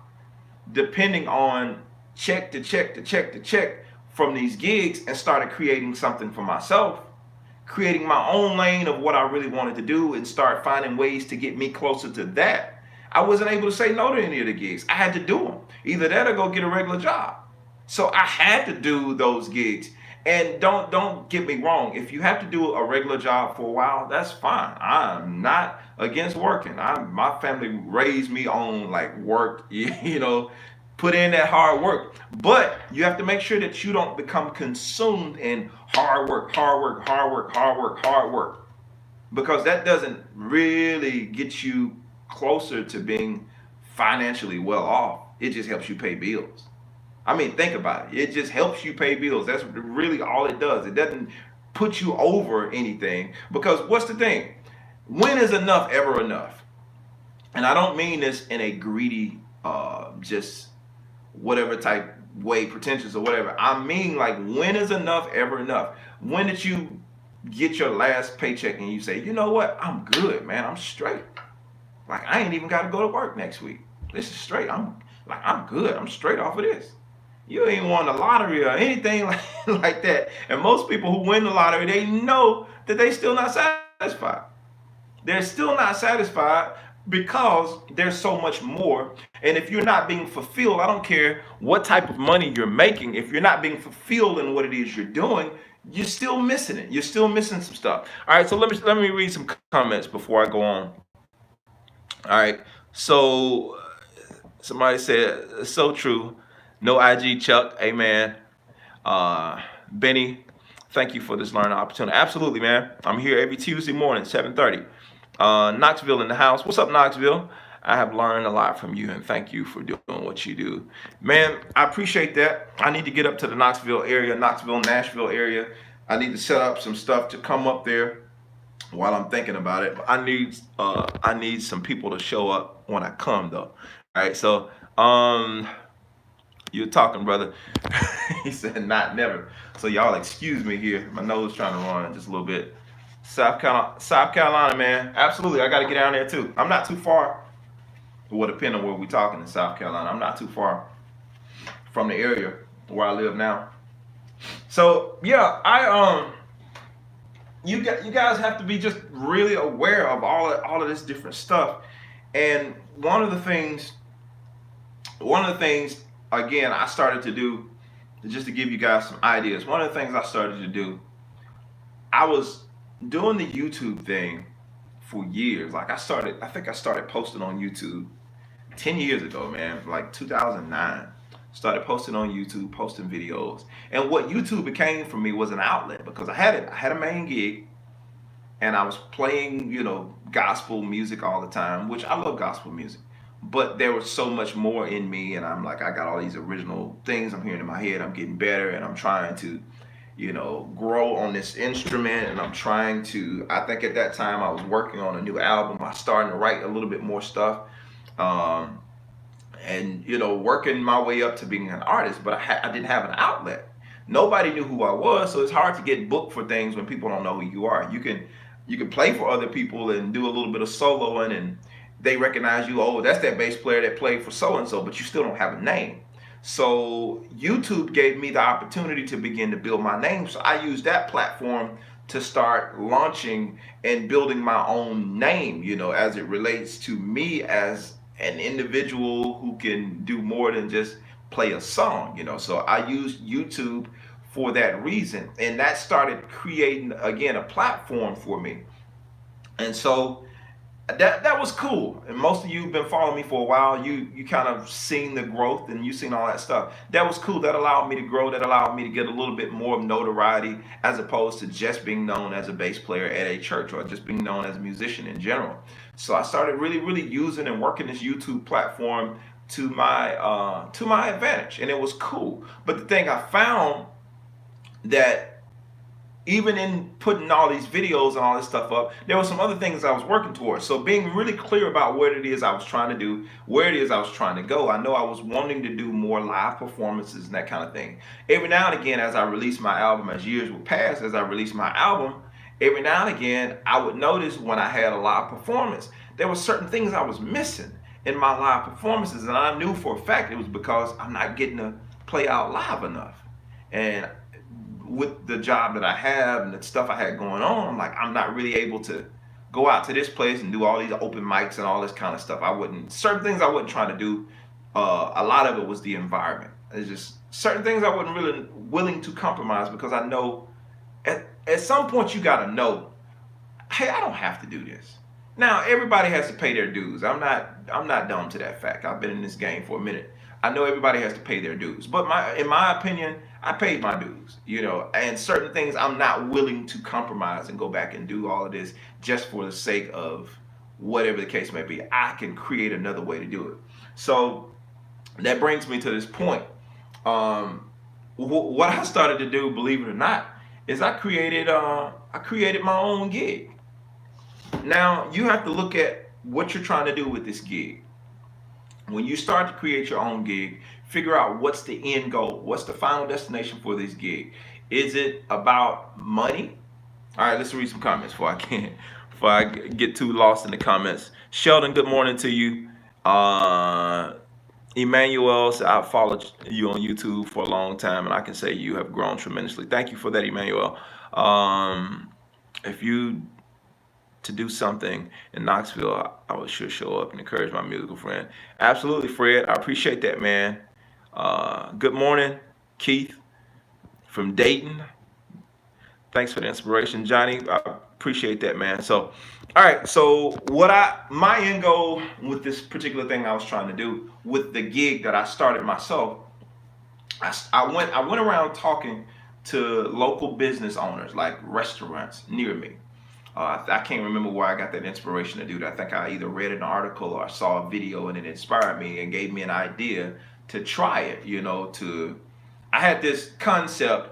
depending on check to check to check to check from these gigs and started creating something for myself, creating my own lane of what I really wanted to do and start finding ways to get me closer to that, I wasn't able to say no to any of the gigs. I had to do them. Either that or go get a regular job. So I had to do those gigs. And don't get me wrong. If you have to do a regular job for a while, that's fine. I'm not against working. My family raised me on like work, put in that hard work. But you have to make sure that you don't become consumed in hard work, because that doesn't really get you closer to being financially well off. It just helps you pay bills. I mean, think about it. It just helps you pay bills. That's really all it does. It doesn't put you over anything. Because what's the thing? When is enough ever enough? And I don't mean this in a greedy, just whatever type way, pretentious or whatever. I mean like, when is enough ever enough? When did you get your last paycheck and you say, you know what? I'm good, man. I'm straight. Like, I ain't even got to go to work next week. This is straight. I'm good. I'm straight off of this. You ain't won the lottery or anything like that. And most people who win the lottery, they know that they still not satisfied. They're still not satisfied because there's so much more. And if you're not being fulfilled, I don't care what type of money you're making. If you're not being fulfilled in what it is you're doing, you're still missing it. You're still missing some stuff. All right, so let me read some comments before I go on. All right, so somebody said, it's so true. No IG Chuck, amen. Benny, thank you for this learning opportunity. Absolutely, man. I'm here every Tuesday morning, 7:30. Knoxville in the house. What's up, Knoxville? I have learned a lot from you, and thank you for doing what you do. Man, I appreciate that. I need to get up to the Knoxville area, Nashville area. I need to set up some stuff to come up there while I'm thinking about it. But I need some people to show up when I come, though. All right, so you're talking, brother. He said, not never. So y'all excuse me here. My nose trying to run just a little bit. South Carolina, man. Absolutely, I got to get down there too. I'm not too far. Well, depending on where we're talking in South Carolina, I'm not too far from the area where I live now. So yeah, you guys have to be just really aware of all of this different stuff. And one of the things, again, I started to do, just to give you guys some ideas, one of the things I started to do, I was doing the YouTube thing for years. Like I think I started posting on YouTube 10 years ago, man, like 2009. Started posting on YouTube, posting videos. And what YouTube became for me was an outlet, because I had a main gig, and I was playing, gospel music all the time, which I love gospel music. But there was so much more in me, and I'm like, I got all these original things I'm hearing in my head. I'm getting better, and I'm trying to, grow on this instrument, and I'm trying to. I think at that time I was working on a new album. I was starting to write a little bit more stuff. Um, and working my way up to being an artist, but I didn't have an outlet. Nobody knew who I was, so it's hard to get booked for things when people don't know who you are. You can play for other people and do a little bit of soloing, and they recognize you. Oh, that's that bass player that played for so and so, but you still don't have a name. So YouTube gave me the opportunity to begin to build my name. So I used that platform to start launching and building my own name, as it relates to me as an individual who can do more than just play a song. So I used YouTube for that reason, and that started creating again a platform for me. And so that was cool. And most of you have been following me for a while. You kind of seen the growth, and you seen all that stuff. That was cool. That allowed me to grow. That allowed me to get a little bit more notoriety, as opposed to just being known as a bass player at a church, or just being known as a musician in general. So I started really, really using and working this YouTube platform to my advantage, and it was cool. But the thing I found, that even in putting all these videos and all this stuff up, there were some other things I was working towards. So being really clear about what it is I was trying to do, where it is I was trying to go. I know I was wanting to do more live performances and that kind of thing. Every now and again, as I released my album, as years would pass, as I released my album, every now and again, I would notice when I had a live performance, there were certain things I was missing in my live performances. And I knew for a fact it was because I'm not getting to play out live enough. And with the job that I have and the stuff I had going on, I'm like, I'm not really able to go out to this place and do all these open mics and all this kind of stuff. Certain things I wasn't trying to do. A lot of it was the environment. It's just certain things I wasn't really willing to compromise, because I know at some point you got to know, hey, I don't have to do this. Now, everybody has to pay their dues. I'm not dumb to that fact. I've been in this game for a minute. I know everybody has to pay their dues, but in my opinion, I paid my dues, and certain things I'm not willing to compromise and go back and do all of this just for the sake of whatever the case may be. I can create another way to do it. So that brings me to this point. What I started to do, believe it or not, is I created my own gig. Now, you have to look at what you're trying to do with this gig. When you start to create your own gig, figure out what's the end goal. What's the final destination for this gig? Is it about money? All right, let's read some comments before I get too lost in the comments. Sheldon, good morning to you. Emmanuel, so I've followed you on YouTube for a long time, and I can say you have grown tremendously. Thank you for that, Emmanuel. If you to do something in Knoxville, I would sure show up and encourage my musical friend. Absolutely, Fred. I appreciate that, man. Good morning, Keith from Dayton. Thanks for the inspiration, Johnny. I appreciate that, man. So, all right. So my end goal with this particular thing I was trying to do with the gig that I started myself, I went around talking to local business owners, like restaurants near me. I can't remember where I got that inspiration to do that. I think I either read an article or I saw a video and it inspired me and gave me an idea to try it. I had this concept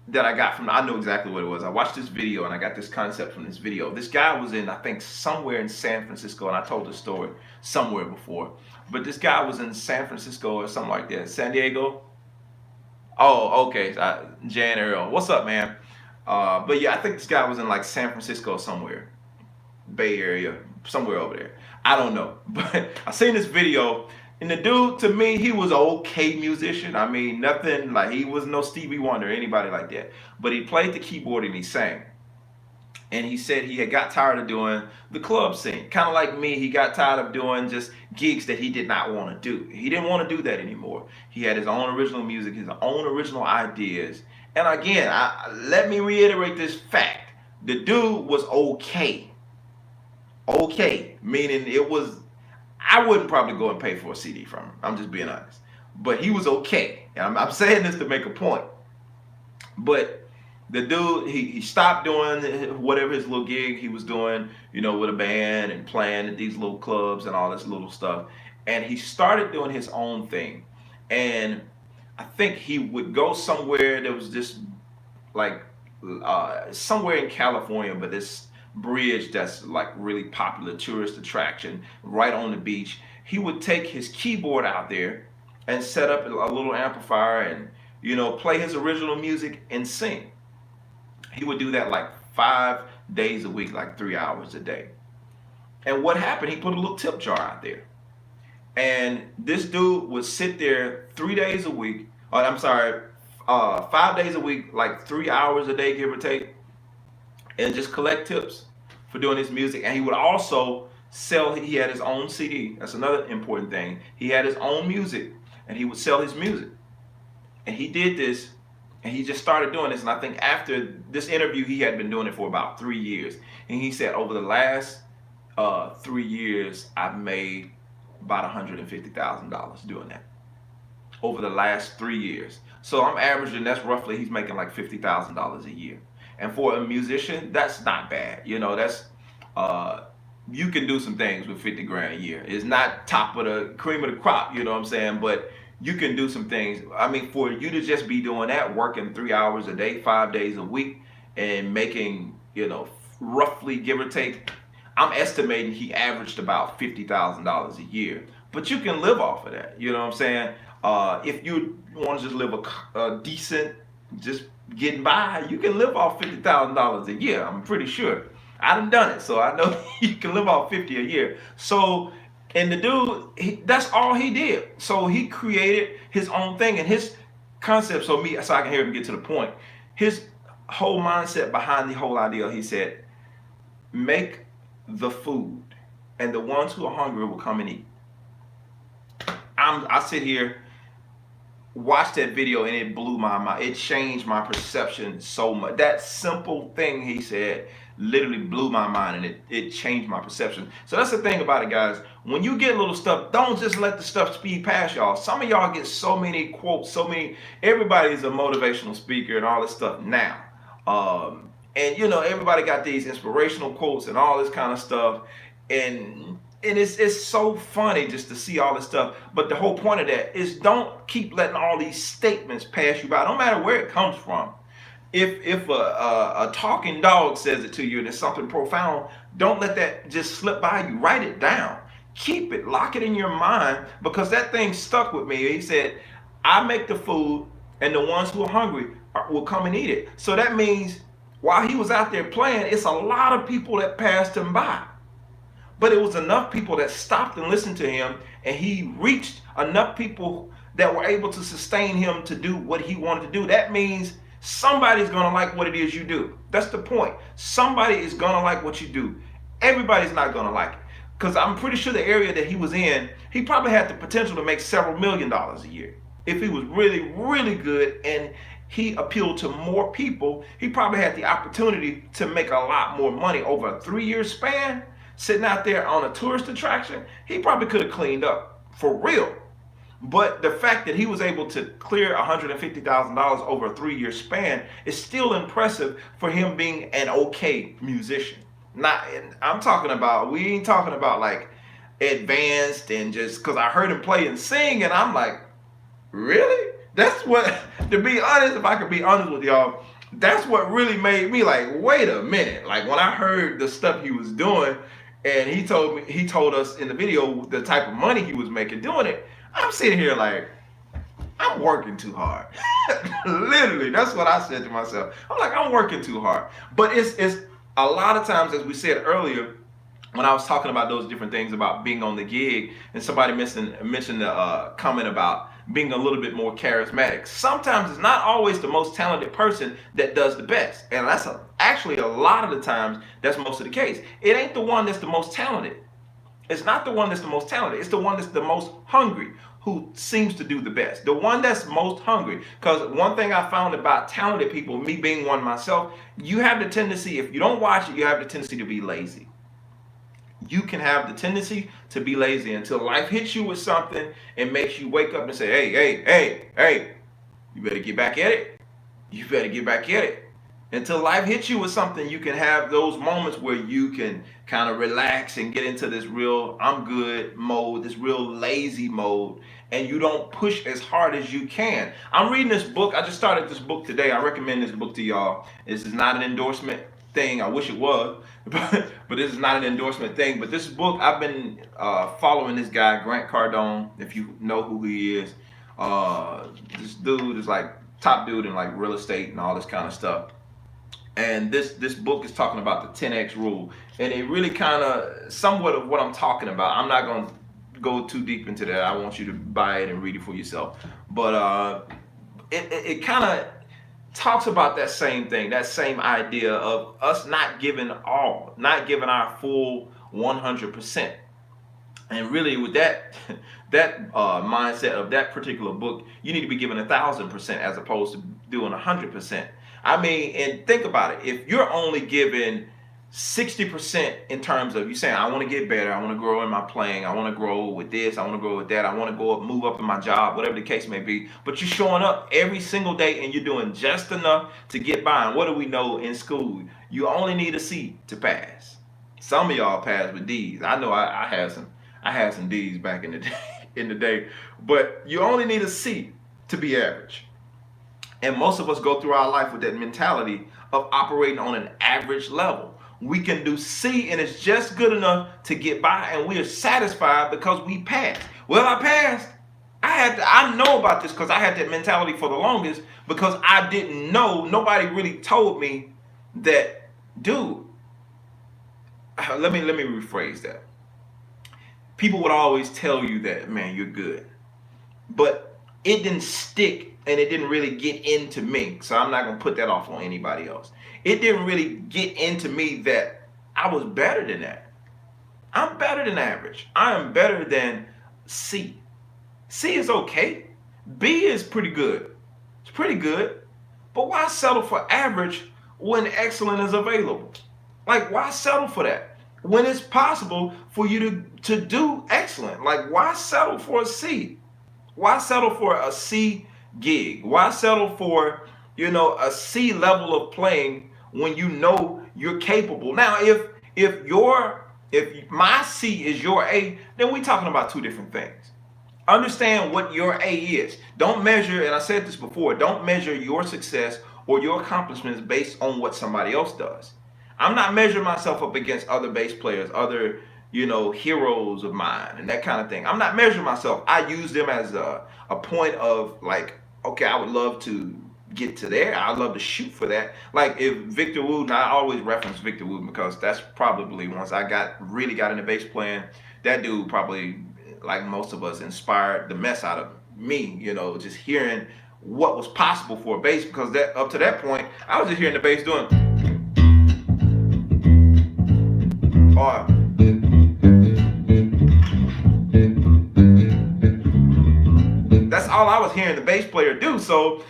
that I got I know exactly what it was. I watched this video and I got this concept from this video. This guy was I think somewhere in San Francisco, and I told the story somewhere before. But this guy was in San Francisco or something like that. San Diego? Oh, okay. Jan Earl. What's up, man? But yeah, I think this guy was in like San Francisco somewhere, Bay Area, somewhere over there. I don't know, but I seen this video, and the dude, to me, he was an okay musician. I mean, nothing like, he was no Stevie Wonder or anybody like that, but he played the keyboard and he sang. And he said he had got tired of doing the club scene. Kind of like me, he got tired of doing just gigs that he did not want to do. He didn't want to do that anymore. He had his own original music, his own original ideas. And again, let me reiterate this fact. The dude was okay. Okay, meaning I wouldn't probably go and pay for a CD from him. I'm just being honest. But he was okay. And I'm saying this to make a point. But The dude, he stopped doing whatever his little gig he was doing, with a band and playing at these little clubs and all this little stuff. And he started doing his own thing. And I think he would go somewhere that was just like somewhere in California, but this bridge that's like really popular tourist attraction right on the beach. He would take his keyboard out there and set up a little amplifier and play his original music and sing. He would do that like 5 days a week, like 3 hours a day. And what happened? He put a little tip jar out there. And this dude would sit there 3 days a week. Oh, I'm sorry, 5 days a week, like 3 hours a day, give or take, and just collect tips for doing his music. And he would also sell. He had his own CD. That's another important thing. He had his own music, and he would sell his music. And he did this, and he just started doing this. And I think after this interview, he had been doing it for about 3 years. And he said, over the last 3 years, I've made about $150,000 doing that over the last 3 years. So I'm averaging, that's roughly, he's making like $50,000 a year. And for a musician, that's not bad. That's you can do some things with 50 grand a year. It's not top of the cream of the crop, you know what I'm saying? But you can do some things. I mean, for you to just be doing that, working 3 hours a day, 5 days a week, and making, roughly give or take, I'm estimating he averaged about $50,000 a year. But you can live off of that, you know what I'm saying? If you want to just live a decent, just getting by, you can live off $50,000 a year. I'm pretty sure. I done it, so I know you can live off 50 a year. So, and the dude, that's all he did. So he created his own thing, and his concept. So I can hear him get to the point. His whole mindset behind the whole idea, he said, make the food, and the ones who are hungry will come and eat. I sit here, watch that video, and it blew my mind. It changed my perception so much. That simple thing he said literally blew my mind, and it changed my perception. So that's the thing about it, guys. When you get little stuff, don't just let the stuff speed past y'all. Some of y'all get so many quotes, everybody's a motivational speaker and all this stuff now. And everybody got these inspirational quotes and all this kind of stuff. And it's so funny just to see all this stuff. But the whole point of that is, don't keep letting all these statements pass you by. No matter where it comes from. If a talking dog says it to you and it's something profound, don't let that just slip by you. Write it down. Keep it. Lock it in your mind, because that thing stuck with me. He said, I make the food, and the ones who are hungry will come and eat it. So that means while he was out there playing, it's a lot of people that passed him by. But it was enough people that stopped and listened to him, and he reached enough people that were able to sustain him to do what he wanted to do. That means somebody's going to like what it is you do. That's the point. Somebody is going to like what you do. Everybody's not going to like it. Because I'm pretty sure the area that he was in, he probably had the potential to make several $1,000,000 a year. If he was really, really good and he appealed to more people, he probably had the opportunity to make a lot more money over a 3-year span. Sitting out there on a tourist attraction, he probably could have cleaned up for real. But the fact that he was able to clear $150,000 over a 3-year span is still impressive for him being an okay musician. I'm talking about, we ain't talking about like advanced, and just because I heard him play and sing, and I'm like, really? That's what, to be honest, if I could be honest with y'all, that's what really made me like, wait a minute. Like when I heard the stuff he was doing, and he told us in the video the type of money he was making doing it, I'm sitting here like, I'm working too hard. Literally, that's what I said to myself. I'm like, I'm working too hard. But it's a lot of times, as we said earlier, when I was talking about those different things about being on the gig, and somebody mentioned the comment about being a little bit more charismatic. Sometimes it's not always the most talented person that does the best. And that's actually a lot of the times, that's most of the case. It ain't the one that's the most talented. It's not the one that's the most talented. It's the one that's the most hungry who seems to do the best. The one that's most hungry. Because one thing I found about talented people, me being one myself, you have the tendency, if you don't watch it, you have the tendency to be lazy. You can have the tendency to be lazy until life hits you with something and makes you wake up and say, hey, you better get back at it. You better get back at it. Until life hits you with something, you can have those moments where you can kind of relax and get into this real I'm good mode, this real lazy mode, and you don't push as hard as you can. I'm reading this book. I just started this book today. I recommend this book to y'all. This is not an endorsement thing. I wish it was, but this is not an endorsement thing. But this book, I've been following this guy, Grant Cardone, if you know who he is. This dude is like top dude in like real estate and all this kind of stuff. And this book is talking about the 10x rule, and it really kind of somewhat of what I'm talking about. I'm not going to go too deep into that. I want you to buy it and read it for yourself. But it kind of talks about that same thing, that same idea of us not giving our full 100%. And really, with that mindset of that particular book, you need to be giving 1,000% as opposed to doing 100%. I mean, and think about it. If you're only giving 60% in terms of you saying, I want to get better, I want to grow in my playing, I want to grow with this, I want to grow with that, I want to go up, move up in my job, whatever the case may be, but you're showing up every single day and you're doing just enough to get by. And what do we know in school? You only need a C to pass. Some of y'all pass with D's. I know I had some D's back in the day, but you only need a C to be average. And most of us go through our life with that mentality of operating on an average level. We can do C and it's just good enough to get by, and we are satisfied because we passed. Well, I passed. I know about this because I had that mentality for the longest, because I didn't know. Nobody really told me that, dude. Let me rephrase that. People would always tell you that, man, you're good. But it didn't stick and it didn't really get into me. So I'm not going to put that off on anybody else. It didn't really get into me that I was better than that. I'm better than average. I am better than C. C is okay. B is pretty good. It's pretty good. But why settle for average when excellent is available? Like, why settle for that when it's possible for you to do excellent? Like, why settle for a C? Why settle for a C gig? Why settle for, a C level of playing when you know you're capable? Now, if my C is your A, then we're talking about two different things. Understand what your A is. Don't measure, and I said this before, don't measure your success or your accomplishments based on what somebody else does. I'm not measuring myself up against other bass players, other heroes of mine and that kind of thing. I'm not measuring myself. I use them as a point of like, okay, I would love to get to there. I'd love to shoot for that. Like if Victor Wooten, I always reference Victor Wooten because that's probably, once I really got into bass playing, that dude probably, like most of us, inspired the mess out of me, just hearing what was possible for a bass, because that up to that point, I was just hearing the bass doing, or that's all I was hearing the bass player do. So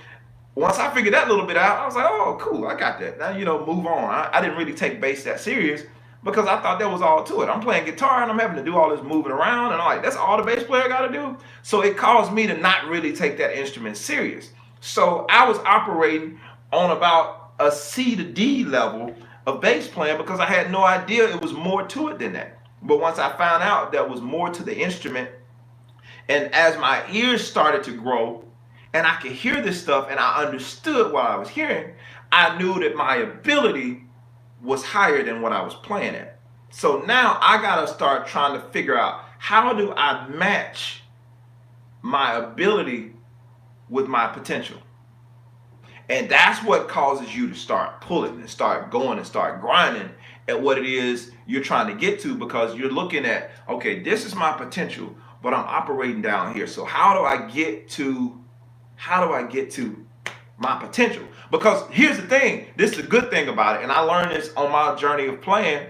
once I figured that little bit out, I was like, oh, cool, I got that. Now, move on. I didn't really take bass that serious because I thought that was all to it. I'm playing guitar and I'm having to do all this moving around, and I'm like, that's all the bass player got to do? So it caused me to not really take that instrument serious. So I was operating on about a C to D level of bass playing because I had no idea it was more to it than that. But once I found out there was more to the instrument, and as my ears started to grow and I could hear this stuff and I understood what I was hearing, I knew that my ability was higher than what I was playing at. So now I gotta start trying to figure out, how do I match my ability with my potential? And that's what causes you to start pulling and start going and start grinding at what it is you're trying to get to, because you're looking at, okay, this is my potential, but I'm operating down here. So how do I get to my potential? Because here's the thing, this is the good thing about it, and I learned this on my journey of playing.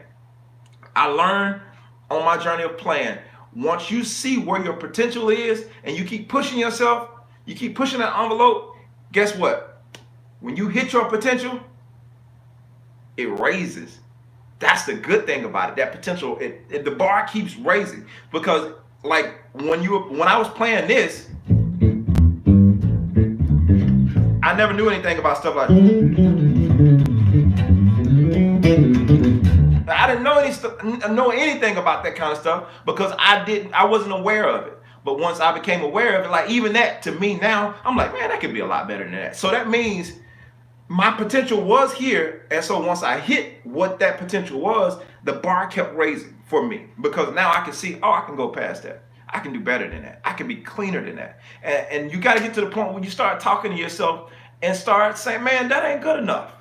Once you see where your potential is and you keep pushing yourself, you keep pushing that envelope, guess what? When you hit your potential, it raises. That's the good thing about it. That potential, the bar keeps raising. Because like when I was playing this, I never knew anything about stuff like know anything about that kind of stuff because I wasn't aware of it. But once I became aware of it, like even that to me now, I'm like, man, that could be a lot better than that. So that means my potential was here. And so once I hit what that potential was, the bar kept raising for me because now I can see, oh, I can go past that. I can do better than that. I can be cleaner than that. And you got to get to the point when you start talking to yourself and start saying, man, that ain't good enough.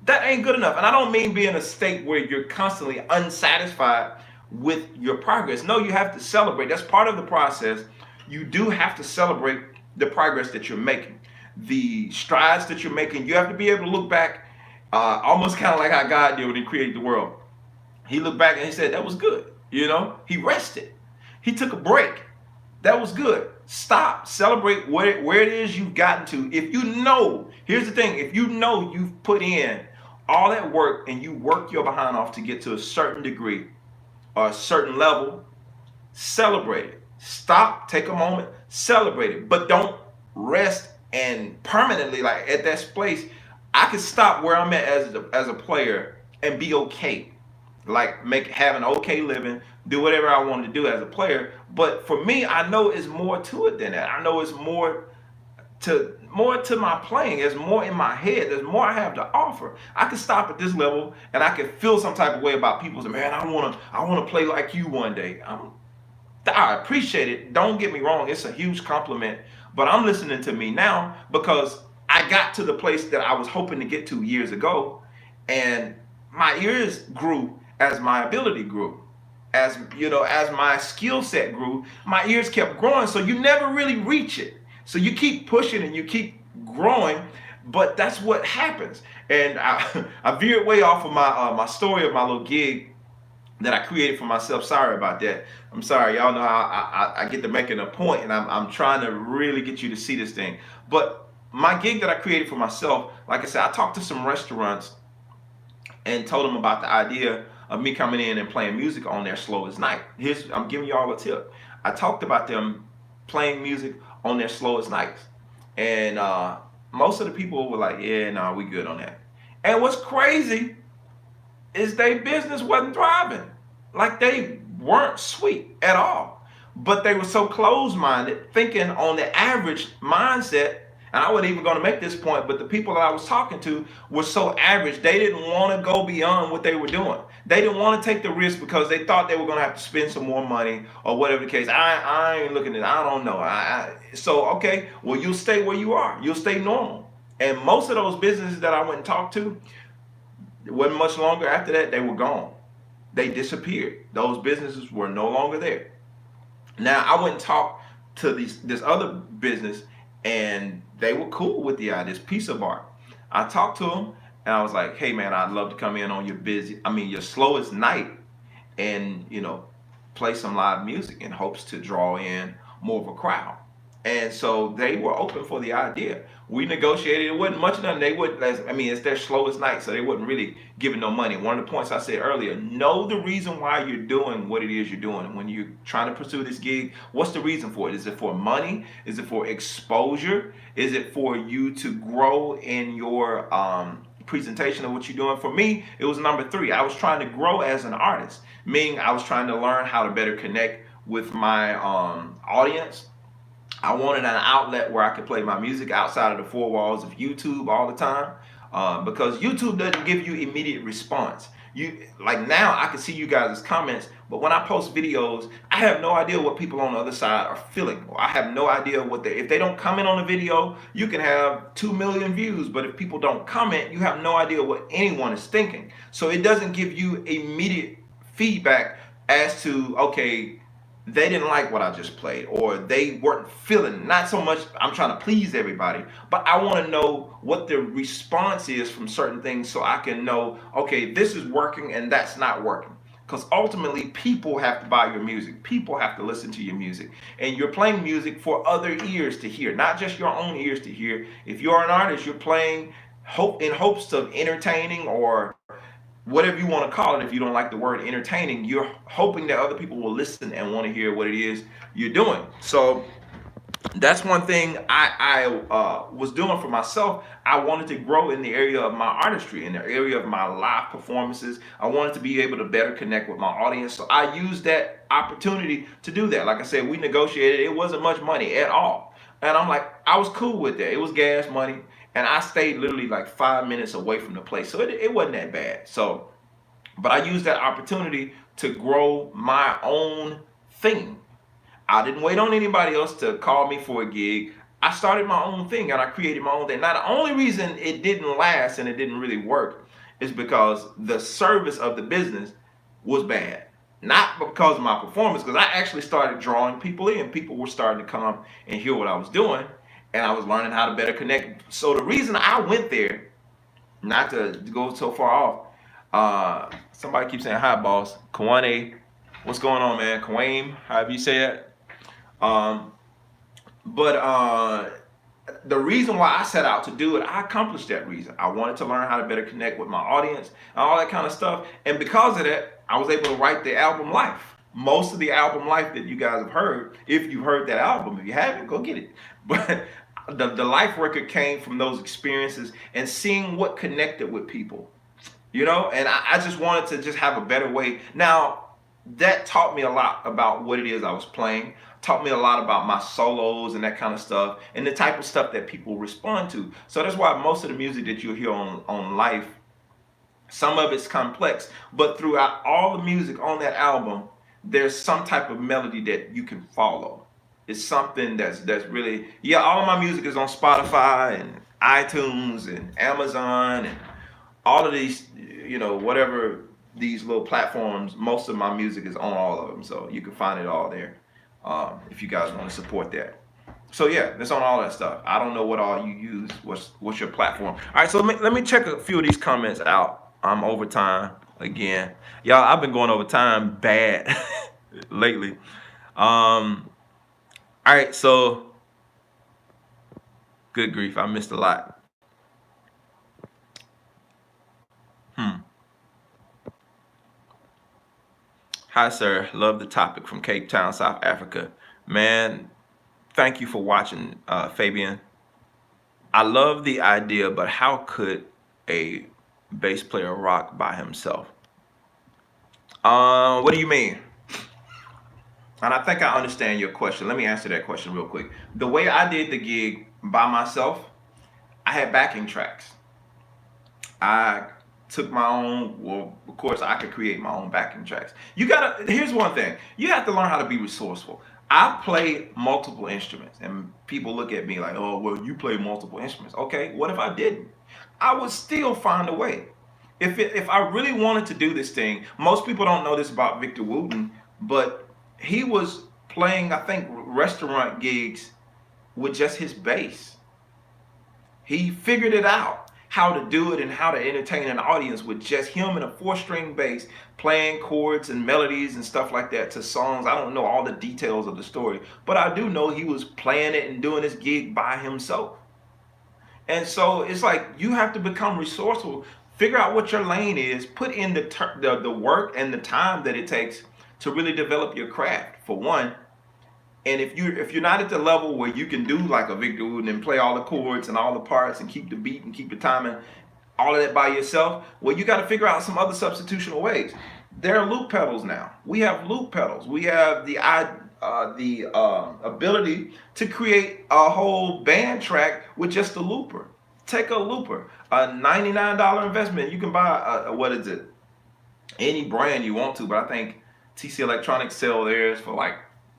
That ain't good enough. And I don't mean be in a state where you're constantly unsatisfied with your progress. No, you have to celebrate. That's part of the process. You do have to celebrate the progress that you're making, the strides that you're making. You have to be able to look back, almost kind of like how God did when He created the world. He looked back and He said, that was good. You know, He rested. He took a break. That was good. Stop. Celebrate where it is you've gotten to. If you know, here's the thing. If you know you've put in all that work and you work your behind off to get to a certain degree or a certain level, celebrate it. Stop. Take a moment. Celebrate it. But don't rest and permanently like at that place. I can stop where I'm at as a player and be okay. Like have an okay living, do whatever I want to do as a player. But for me, I know it's more to it than that. I know it's more to my playing. There's more in my head. There's more I have to offer. I can stop at this level and I can feel some type of way about people saying, man, I wanna play like you one day. I appreciate it. Don't get me wrong, it's a huge compliment. But I'm listening to me now because I got to the place that I was hoping to get to years ago, and my ears grew as my ability grew. As you know, as my skill set grew, my ears kept growing. So you never really reach it. So you keep pushing and you keep growing, but that's what happens. And I veered way off of my story of my little gig that I created for myself. Sorry about that. I'm sorry. Y'all know how I get to making a point, and I'm trying to really get you to see this thing. But my gig that I created for myself, like I said, I talked to some restaurants and told them about the idea of me coming in and playing music on their slowest night. I'm giving you all a tip. I talked about them playing music on their slowest nights. And most of the people were like, yeah, no, we good on that. And what's crazy is their business wasn't thriving. Like they weren't sweet at all. But they were so closed-minded, thinking on the average mindset. And I wasn't even going to make this point, but the people that I was talking to were so average. They didn't want to go beyond what they were doing. They didn't want to take the risk because they thought they were going to have to spend some more money or whatever the case. I ain't looking at it. I don't know. So, okay, well, you'll stay where you are. You'll stay normal. And most of those businesses that I went and talked to, it wasn't much longer after that, they were gone. They disappeared. Those businesses were no longer there. Now, I went and talked to this other business, and they were cool with the idea, this piece of art. I talked to them and I was like, hey man, I'd love to come in on your slowest night and, play some live music in hopes to draw in more of a crowd. And so they were open for the idea. We negotiated. It wasn't much of nothing. It's their slowest night, so they wasn't really giving no money. One of the points I said earlier, know the reason why you're doing what it is you're doing. And when you're trying to pursue this gig, what's the reason for it? Is it for money? Is it for exposure? Is it for you to grow in your presentation of what you're doing? For me, it was number 3. I was trying to grow as an artist, meaning I was trying to learn how to better connect with my audience. I wanted an outlet where I could play my music outside of the 4 walls of YouTube all the time, because YouTube doesn't give you immediate response. Like now, I can see you guys' comments, but when I post videos, I have no idea what people on the other side are feeling. Or I have no idea if they don't comment on the video, you can have 2 million views, but if people don't comment, you have no idea what anyone is thinking. So it doesn't give you immediate feedback as to, okay, they didn't like what I just played, or they weren't feeling, not so much I'm trying to please everybody, but I want to know what the response is from certain things so I can know, okay, this is working and that's not working. Because ultimately, people have to buy your music. People have to listen to your music. And you're playing music for other ears to hear, not just your own ears to hear. If you're an artist, you're playing in hopes of entertaining, or whatever you want to call it. If you don't like the word entertaining, you're hoping that other people will listen and want to hear what it is you're doing. So That's one thing I was doing for myself. I wanted to grow in the area of my artistry, in the area of my live performances. I wanted to be able to better connect with my audience. So I used that opportunity to do that. Like I said, we negotiated. It wasn't much money at all. And I'm like, I was cool with that. It was gas money. And I stayed literally like 5 minutes away from the place. So it wasn't that bad. So, but I used that opportunity to grow my own thing. I didn't wait on anybody else to call me for a gig. I started my own thing and I created my own thing. Now, the only reason it didn't last and it didn't really work is because the service of the business was bad. Not because of my performance, because I actually started drawing people in. People were starting to come and hear what I was doing, and I was learning how to better connect. So the reason I went there, not to go so far off, somebody keeps saying hi, boss. Kwane, what's going on, man? Kawaim, however you say that. Um, but the reason why I set out to do it, I accomplished that reason. I wanted to learn how to better connect with my audience and all that kind of stuff. And because of that, I was able to write the album Life. Most of the album Life that you guys have heard, if you heard that album, if you haven't, go get it. But the Life record came from those experiences and seeing what connected with people, and I just wanted to just have a better way. Now, that taught me a lot about what it is I was playing, taught me a lot about my solos and that kind of stuff, and the type of stuff that people respond to. So that's why most of the music that you'll hear on Life, some of it's complex, but throughout all the music on that album, there's some type of melody that you can follow. It's something that's really, yeah, all of my music is on Spotify and iTunes and Amazon and all of these, whatever these little platforms. Most of my music is on all of them, so you can find it all there. If you guys want to support that. So yeah, it's on all that stuff. I don't know what all you use. What's your platform? All right, so let me check a few of these comments out. I'm over time again, y'all. I've been going over time bad lately. All right, so good grief, I missed a lot. Hmm. Hi, sir. Love the topic from Cape Town, South Africa. Man, thank you for watching, Fabian. I love the idea, but how could a bass player rock by himself? What do you mean? And I think I understand your question. Let me answer that question real quick. The way I did the gig by myself, I had backing tracks. I took my own, well, of course, I could create my own backing tracks. Here's one thing. You have to learn how to be resourceful. I play multiple instruments, and people look at me like, oh, well, you play multiple instruments. Okay, what if I didn't? I would still find a way. If I really wanted to do this thing, most people don't know this about Victor Wooten, but he was playing, I think, restaurant gigs with just his bass. He figured it out, how to do it and how to entertain an audience with just him and a 4-string bass playing chords and melodies and stuff like that to songs. I don't know all the details of the story, but I do know he was playing it and doing this gig by himself. And so it's like you have to become resourceful, figure out what your lane is, put in the work and the time that it takes to really develop your craft, for one. And if you're not at the level where you can do like a Victor Wooten and play all the chords and all the parts and keep the beat and keep the timing, all of that by yourself, well, you got to figure out some other substitutional ways. There are loop pedals now. We have loop pedals. We have the ability to create a whole band track with just a looper. Take a looper, a $99 investment. You can buy what is it? Any brand you want to, but I think TC Electronics sell theirs for like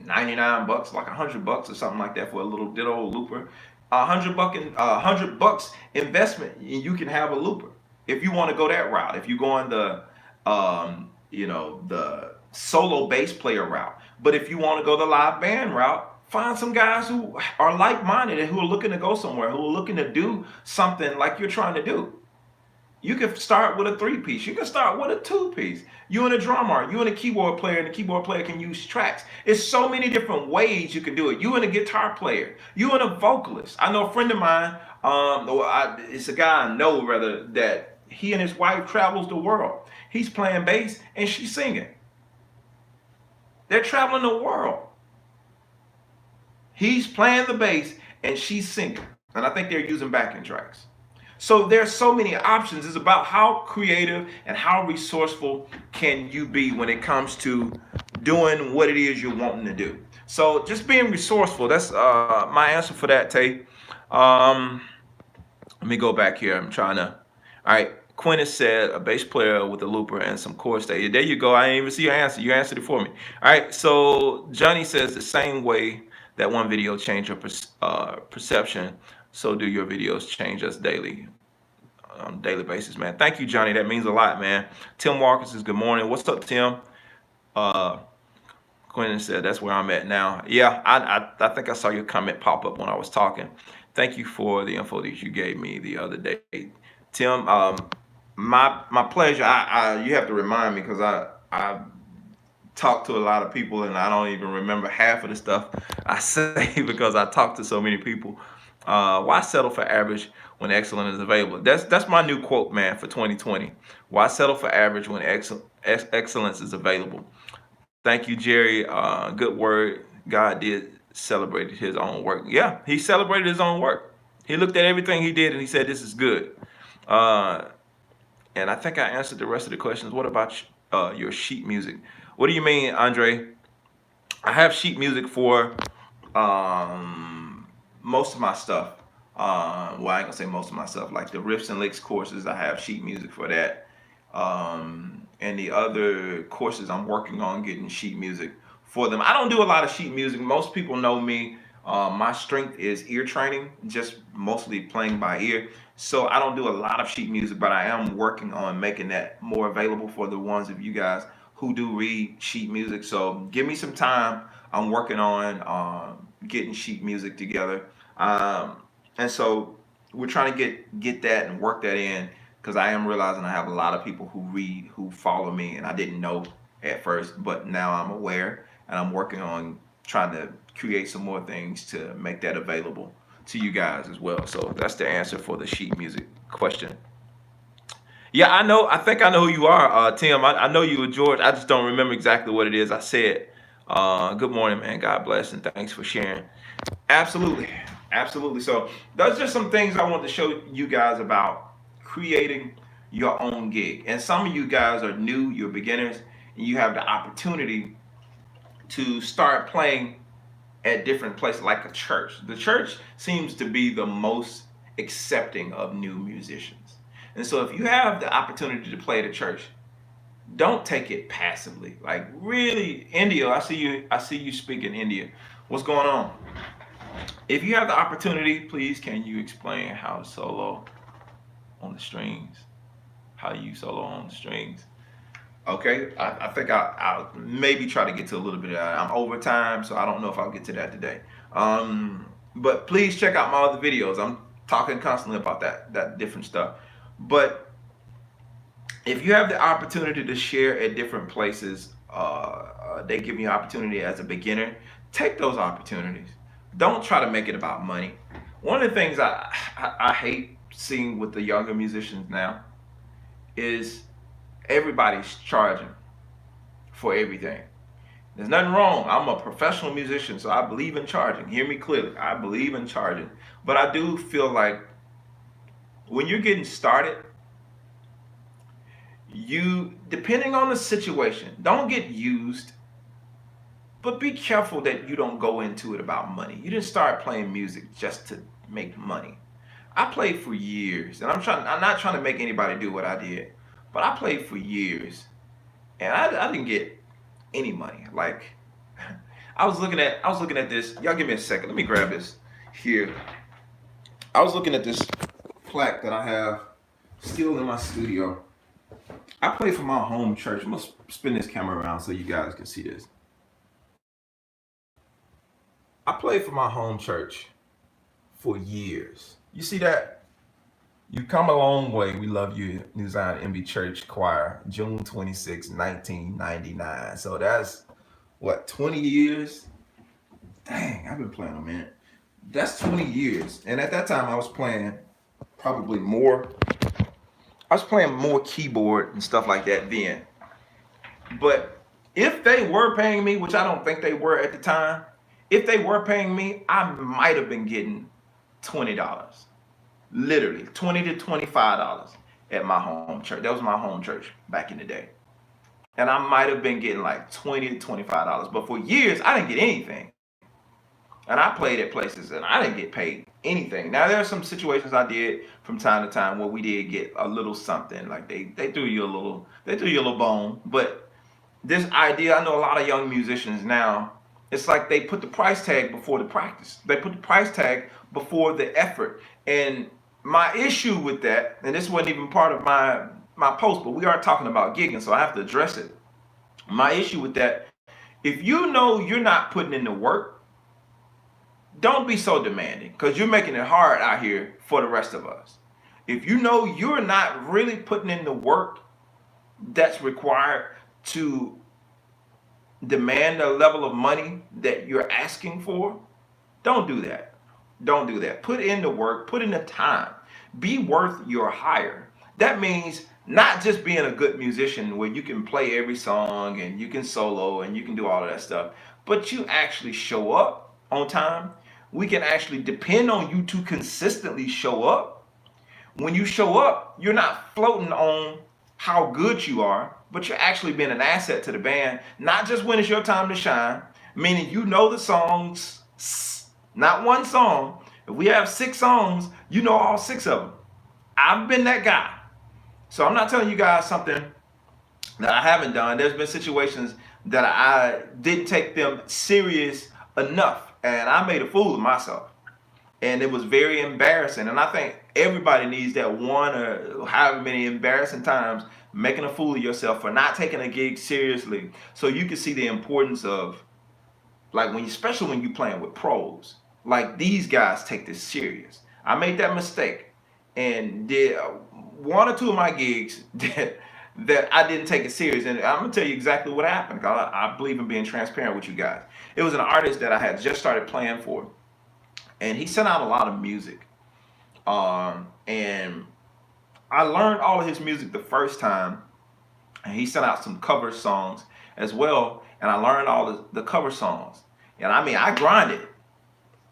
$99, like $100 or something like that for a little ditto looper. $100 investment, and you can have a looper if you want to go that route. If you go on the solo bass player route, but if you want to go the live band route, find some guys who are like-minded and who are looking to go somewhere, who are looking to do something like you're trying to do. You can start with a 3-piece. You can start with a 2-piece. You and a drummer, you and a keyboard player, and the keyboard player can use tracks. It's so many different ways you can do it. You and a guitar player, you and a vocalist. I know a friend of mine, it's a guy I know rather, that he and his wife travels the world. He's playing bass and she's singing. They're traveling the world. He's playing the bass and she's singing. And I think they're using backing tracks. So there's so many options. It's about how creative and how resourceful can you be when it comes to doing what it is you're wanting to do. So just being resourceful. That's my answer for that, Tay. Um, Let me go back here. I'm trying to. All right. Quintus said a bass player with a looper and some chord stay. There you go. I didn't even see your answer. You answered it for me. All right. So Johnny says the same way that one video changed your perception, so do your videos change us daily on a daily basis, man. Thank you, Johnny. That means a lot, man. Tim Walker says good morning. What's up, Tim? Uh, Quentin said that's where I'm at now. Yeah, I think I saw your comment pop up when I was talking. Thank you for the info that you gave me the other day, Tim. My pleasure. You have to remind me because I talk to a lot of people and I don't even remember half of the stuff I say because I talk to so many people. Why settle for average when excellence is available? That's my new quote, man, for 2020. Why settle for average when excellence is available? Thank you, Jerry. Good word. God did celebrate his own work. Yeah, he celebrated his own work. He looked at everything he did and he said, "This is good." Uh, and I think I answered the rest of the questions. What about your sheet music? What do you mean, Andre? I have sheet music for most of my stuff. Well, I ain't gonna say most of my stuff. Like the riffs and licks courses, I have sheet music for that. And the other courses, I'm working on getting sheet music for them. I don't do a lot of sheet music. Most people know me. My strength is ear training, just mostly playing by ear. So I don't do a lot of sheet music, but I am working on making that more available for the ones of you guys who do read sheet music. So give me some time. I'm working on getting sheet music together. And so we're trying to get that and work that in because I am realizing I have a lot of people who read, who follow me, and I didn't know at first, but now I'm aware, and I'm working on trying to create some more things to make that available to you guys as well. So that's the answer for the sheet music question. Yeah, I know. I think I know who you are, Tim. I know you were George. I just don't remember exactly what it is I said. Good morning, man. God bless, and thanks for sharing. Absolutely, absolutely. So that's just some things I want to show you guys about creating your own gig. And some of you guys are new, you're beginners, and you have the opportunity to start playing at different places like a church. The church seems to be the most accepting of new musicians. And so if you have the opportunity to play at a church, don't take it passively. Like really, India, I see you speak in India. What's going on? If you have the opportunity, please can you explain how to solo on the strings? How you solo on the strings? Okay, I think I'll maybe try to get to a little bit of that. I'm over time, so I don't know if I'll get to that today. But please check out my other videos. I'm talking constantly about that different stuff. But if you have the opportunity to share at different places, they give you an opportunity as a beginner. Take those opportunities. Don't try to make it about money. One of the things I hate seeing with the younger musicians now is everybody's charging for everything. There's nothing wrong. I'm a professional musician, so I believe in charging. Hear me clearly. I believe in charging. But I do feel like when you're getting started, depending on the situation, don't get used, but be careful that you don't go into it about money. You didn't start playing music just to make money. I played for years, and I'm not trying to make anybody do what I did, but I played for years, and I didn't get any money. Like I was looking at this. Y'all give me a second. Let me grab this here. I was looking at this plaque that I have still in my studio. I play for my home church. I'm gonna spin this camera around so you guys can see this. I played for my home church for years. You see that? You come a long way. We love you, New Zion MB Church Choir, June 26, 1999. So that's what, 20 years? Dang, I've been playing a minute. That's 20 years. And at that time, I was playing probably more. I was playing more keyboard and stuff like that then. But if they were paying me, which I don't think they were at the time, if they were paying me, I might have been getting $20, literally $20 to $25 at my home church. That was my home church back in the day, and I might have been getting like $20 to $25. But for years, I didn't get anything. And I played at places and I didn't get paid anything. Now there are some situations I did from time to time where we did get a little something. Like they threw you a little bone. But this idea, I know a lot of young musicians now, it's like they put the price tag before the practice. They put the price tag before the effort. And my issue with that, and this wasn't even part of my post, but we are talking about gigging, so I have to address it. My issue with that, if you know you're not putting in the work, don't be so demanding, because you're making it hard out here for the rest of us. If you know you're not really putting in the work that's required to demand the level of money that you're asking for, don't do that. Don't do that. Put in the work, put in the time. Be worth your hire. That means not just being a good musician where you can play every song and you can solo and you can do all of that stuff, but you actually show up on time. We can actually depend on you to consistently show up. When you show up, you're not floating on how good you are, but you're actually being an asset to the band, not just when it's your time to shine, meaning you know the songs, not one song. If we have 6 songs, you know all 6 of them. I've been that guy. So I'm not telling you guys something that I haven't done. There's been situations that I didn't take them serious enough, and I made a fool of myself, and it was very embarrassing. And I think everybody needs that one or however many embarrassing times making a fool of yourself for not taking a gig seriously, so you can see the importance of, like, especially when you're playing with pros. Like, these guys take this serious. I made that mistake and did 1 or 2 of my gigs that I didn't take it serious. And I'm gonna tell you exactly what happened, because I believe in being transparent with you guys. It was an artist that I had just started playing for, and he sent out a lot of music. And I learned all of his music the first time, and he sent out some cover songs as well, and I learned all the cover songs. And I mean, I grinded,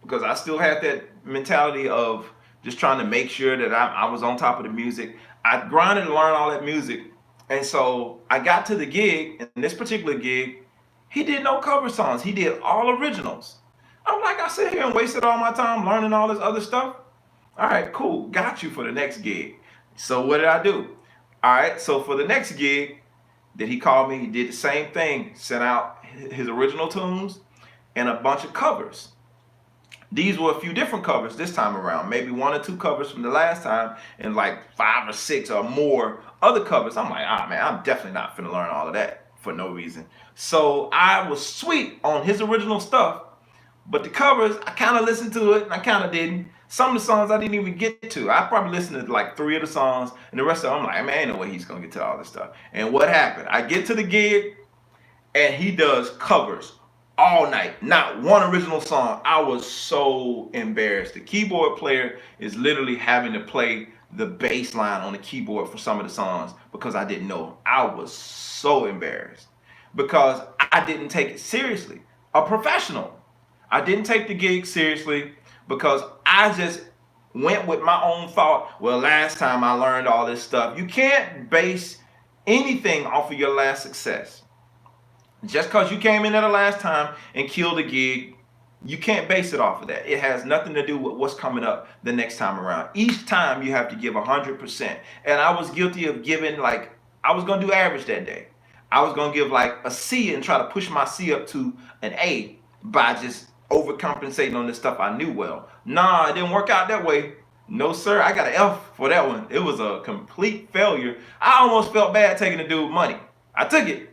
because I still had that mentality of just trying to make sure that I was on top of the music. I grinded to learn all that music. And so I got to the gig, and this particular gig, he did no cover songs. He did all originals. I'm like, I sit here and wasted all my time learning all this other stuff. All right, cool. Got you for the next gig. So what did I do? All right, so for the next gig, that he called me, he did the same thing, sent out his original tunes and a bunch of covers. These were a few different covers this time around, maybe 1 or 2 covers from the last time, and like 5 or 6 or more other covers. I'm like, man, I'm definitely not finna learn all of that for no reason. So I was sweet on his original stuff, but the covers, I kind of listened to it and I kind of didn't. Some of the songs I didn't even get to. I probably listened to like 3 of the songs, and the rest of them, I'm like, man, ain't no way he's gonna get to all this stuff. And what happened? I get to the gig, and he does covers all night, not one original song. I was so embarrassed. The keyboard player is literally having to play the bass line on the keyboard for some of the songs because I didn't know. I was so embarrassed because I didn't take it seriously. A professional. I didn't take the gig seriously because I just went with my own thought. Well, last time I learned all this stuff. You can't base anything off of your last success. Just because you came in there the last time and killed a gig, you can't base it off of that. It has nothing to do with what's coming up the next time around. Each time you have to give 100%. And I was guilty of giving, like, I was going to do average that day. I was going to give like a C and try to push my C up to an A by just overcompensating on the stuff I knew well. Nah, it didn't work out that way. No, sir. I got an F for that one. It was a complete failure. I almost felt bad taking the dude money. I took it.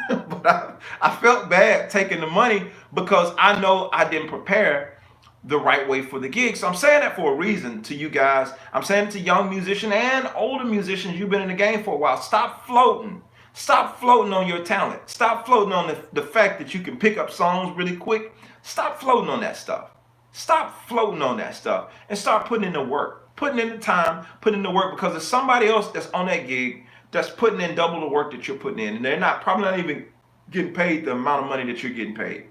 But I felt bad taking the money because I know I didn't prepare the right way for the gig. So I'm saying that for a reason to you guys. I'm saying it to young musicians and older musicians. You've been in the game for a while. Stop floating. Stop floating on your talent. Stop floating on the fact that you can pick up songs really quick. Stop floating on that stuff. Stop floating on that stuff and start putting in the work. Putting in the time, putting in the work, because there's somebody else that's on that gig that's putting in double the work that you're putting in, and they're probably not even getting paid the amount of money that you're getting paid.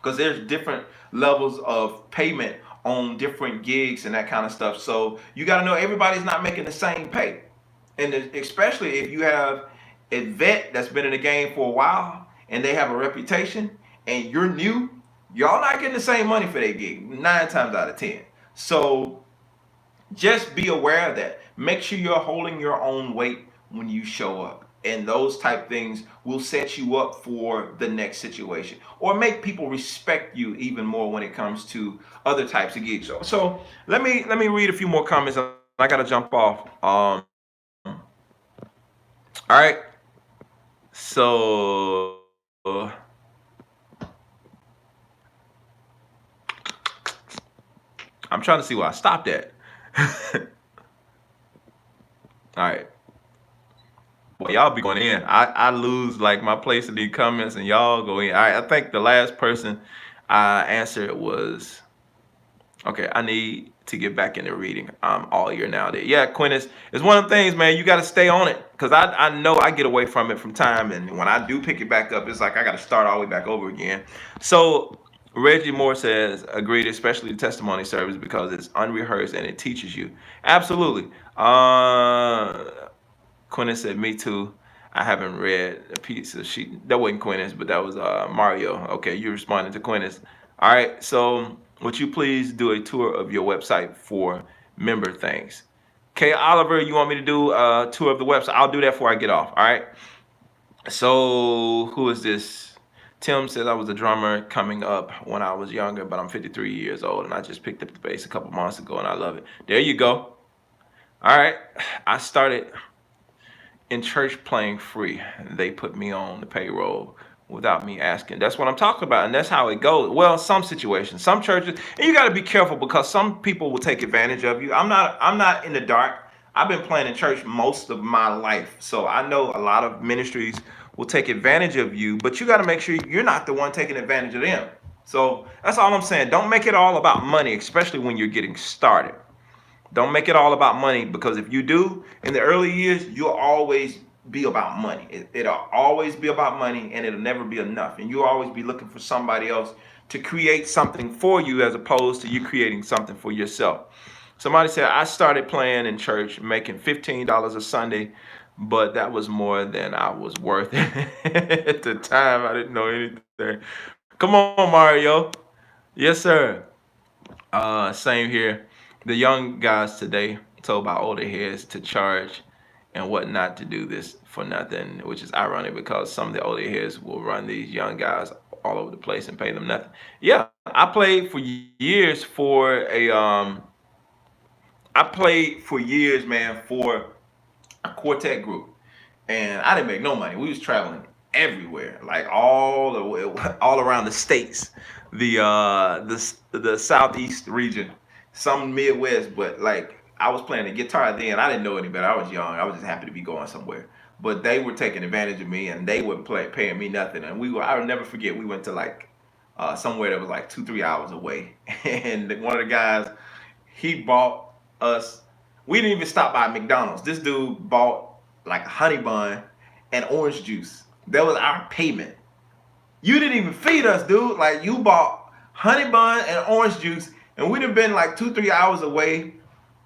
because there's different levels of payment on different gigs and that kind of stuff. So you got to know everybody's not making the same pay, and especially if you have a vet that's been in the game for a while and they have a reputation, and you're new, y'all not getting the same money for that gig 9 times out of 10. So just be aware of that. Make sure you're holding your own weight when you show up. And those type things will set you up for the next situation or make people respect you even more when it comes to other types of gigs. So let me read a few more comments. I gotta jump off. All right. So I'm trying to see where I stopped at. All right. Boy, y'all be going in. I lose like my place in these comments and y'all go in. All right, I think the last person I answered was, okay, I need to get back into reading all year nowadays. Yeah, Quintus, it's one of the things, man, you got to stay on it because I know I get away from it from time. And when I do pick it back up, it's like I got to start all the way back over again. So Reggie Moore says, agreed, especially the testimony service because it's unrehearsed and it teaches you. Absolutely. Quintus said, me too. I haven't read a piece of sheet. That wasn't Quintus, but that was Mario. Okay, you responded to Quintus. All right, so would you please do a tour of your website for member things? Okay, Oliver, you want me to do a tour of the website? I'll do that before I get off, all right? So who is this? Tim says, I was a drummer coming up when I was younger, but I'm 53 years old, and I just picked up the bass a couple months ago, and I love it. There you go. All right, I started in church playing free. They put me on the payroll without me asking. That's what I'm talking about, and that's how it goes. Well, some situations, some churches, and you got to be careful because some people will take advantage of you. I'm not in the dark. I've been playing in church most of my life, so I know a lot of ministries will take advantage of you, but you got to make sure you're not the one taking advantage of them. So that's all I'm saying. Don't make it all about money, especially when you're getting started. Don't make it all about money because if you do, in the early years, you'll always be about money. It'll always be about money and it'll never be enough. And you'll always be looking for somebody else to create something for you as opposed to you creating something for yourself. Somebody said, I started playing in church making $15 a Sunday, but that was more than I was worth at the time. I didn't know anything. Come on, Mario. Yes, sir. Same here. The young guys today told by older heads to charge and what not to do this for nothing, which is ironic because some of the older heads will run these young guys all over the place and pay them nothing. Yeah, I played for years for man, for a quartet group, and I didn't make no money. We was traveling everywhere, like all around the states, the southeast region, some Midwest, but like I was playing the guitar then. I didn't know any better. I was young. I was just happy to be going somewhere. But they were taking advantage of me, and they wouldn't paying me nothing. And I would never forget. We went to like somewhere that was like 2-3 hours away, and one of the guys, he bought us. We didn't even stop by McDonald's. This dude bought like a honey bun and orange juice. That was our payment. You didn't even feed us, dude. Like you bought honey bun and orange juice, and we'd have been like 2-3 hours away.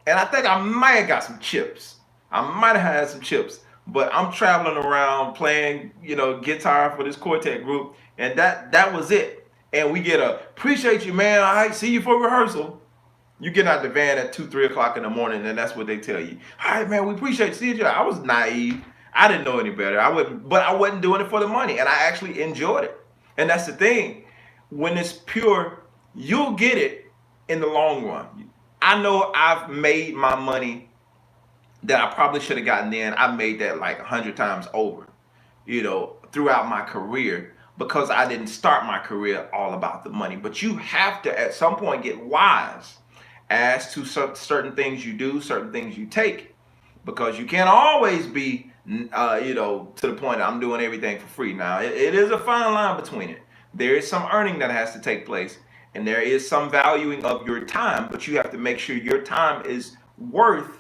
And I think I might have got some chips. I might have had some chips. But I'm traveling around playing, guitar for this quartet group, and that was it. And we get appreciate you, man. All right, see you for rehearsal. You get out the van at 2-3 o'clock in the morning, and that's what they tell you. All right, man, we appreciate you. See you. I was naive. I didn't know any better. But I wasn't doing it for the money, and I actually enjoyed it. And that's the thing. When it's pure, you'll get it in the long run. I know I've made my money that I probably should have gotten then. I made that like 100 times over, throughout my career because I didn't start my career all about the money. But you have to at some point get wise as to certain things you do, certain things you take, because you can't always be, to the point I'm doing everything for free. Now, it is a fine line between it. There is some earning that has to take place, and there is some valuing of your time, but you have to make sure your time is worth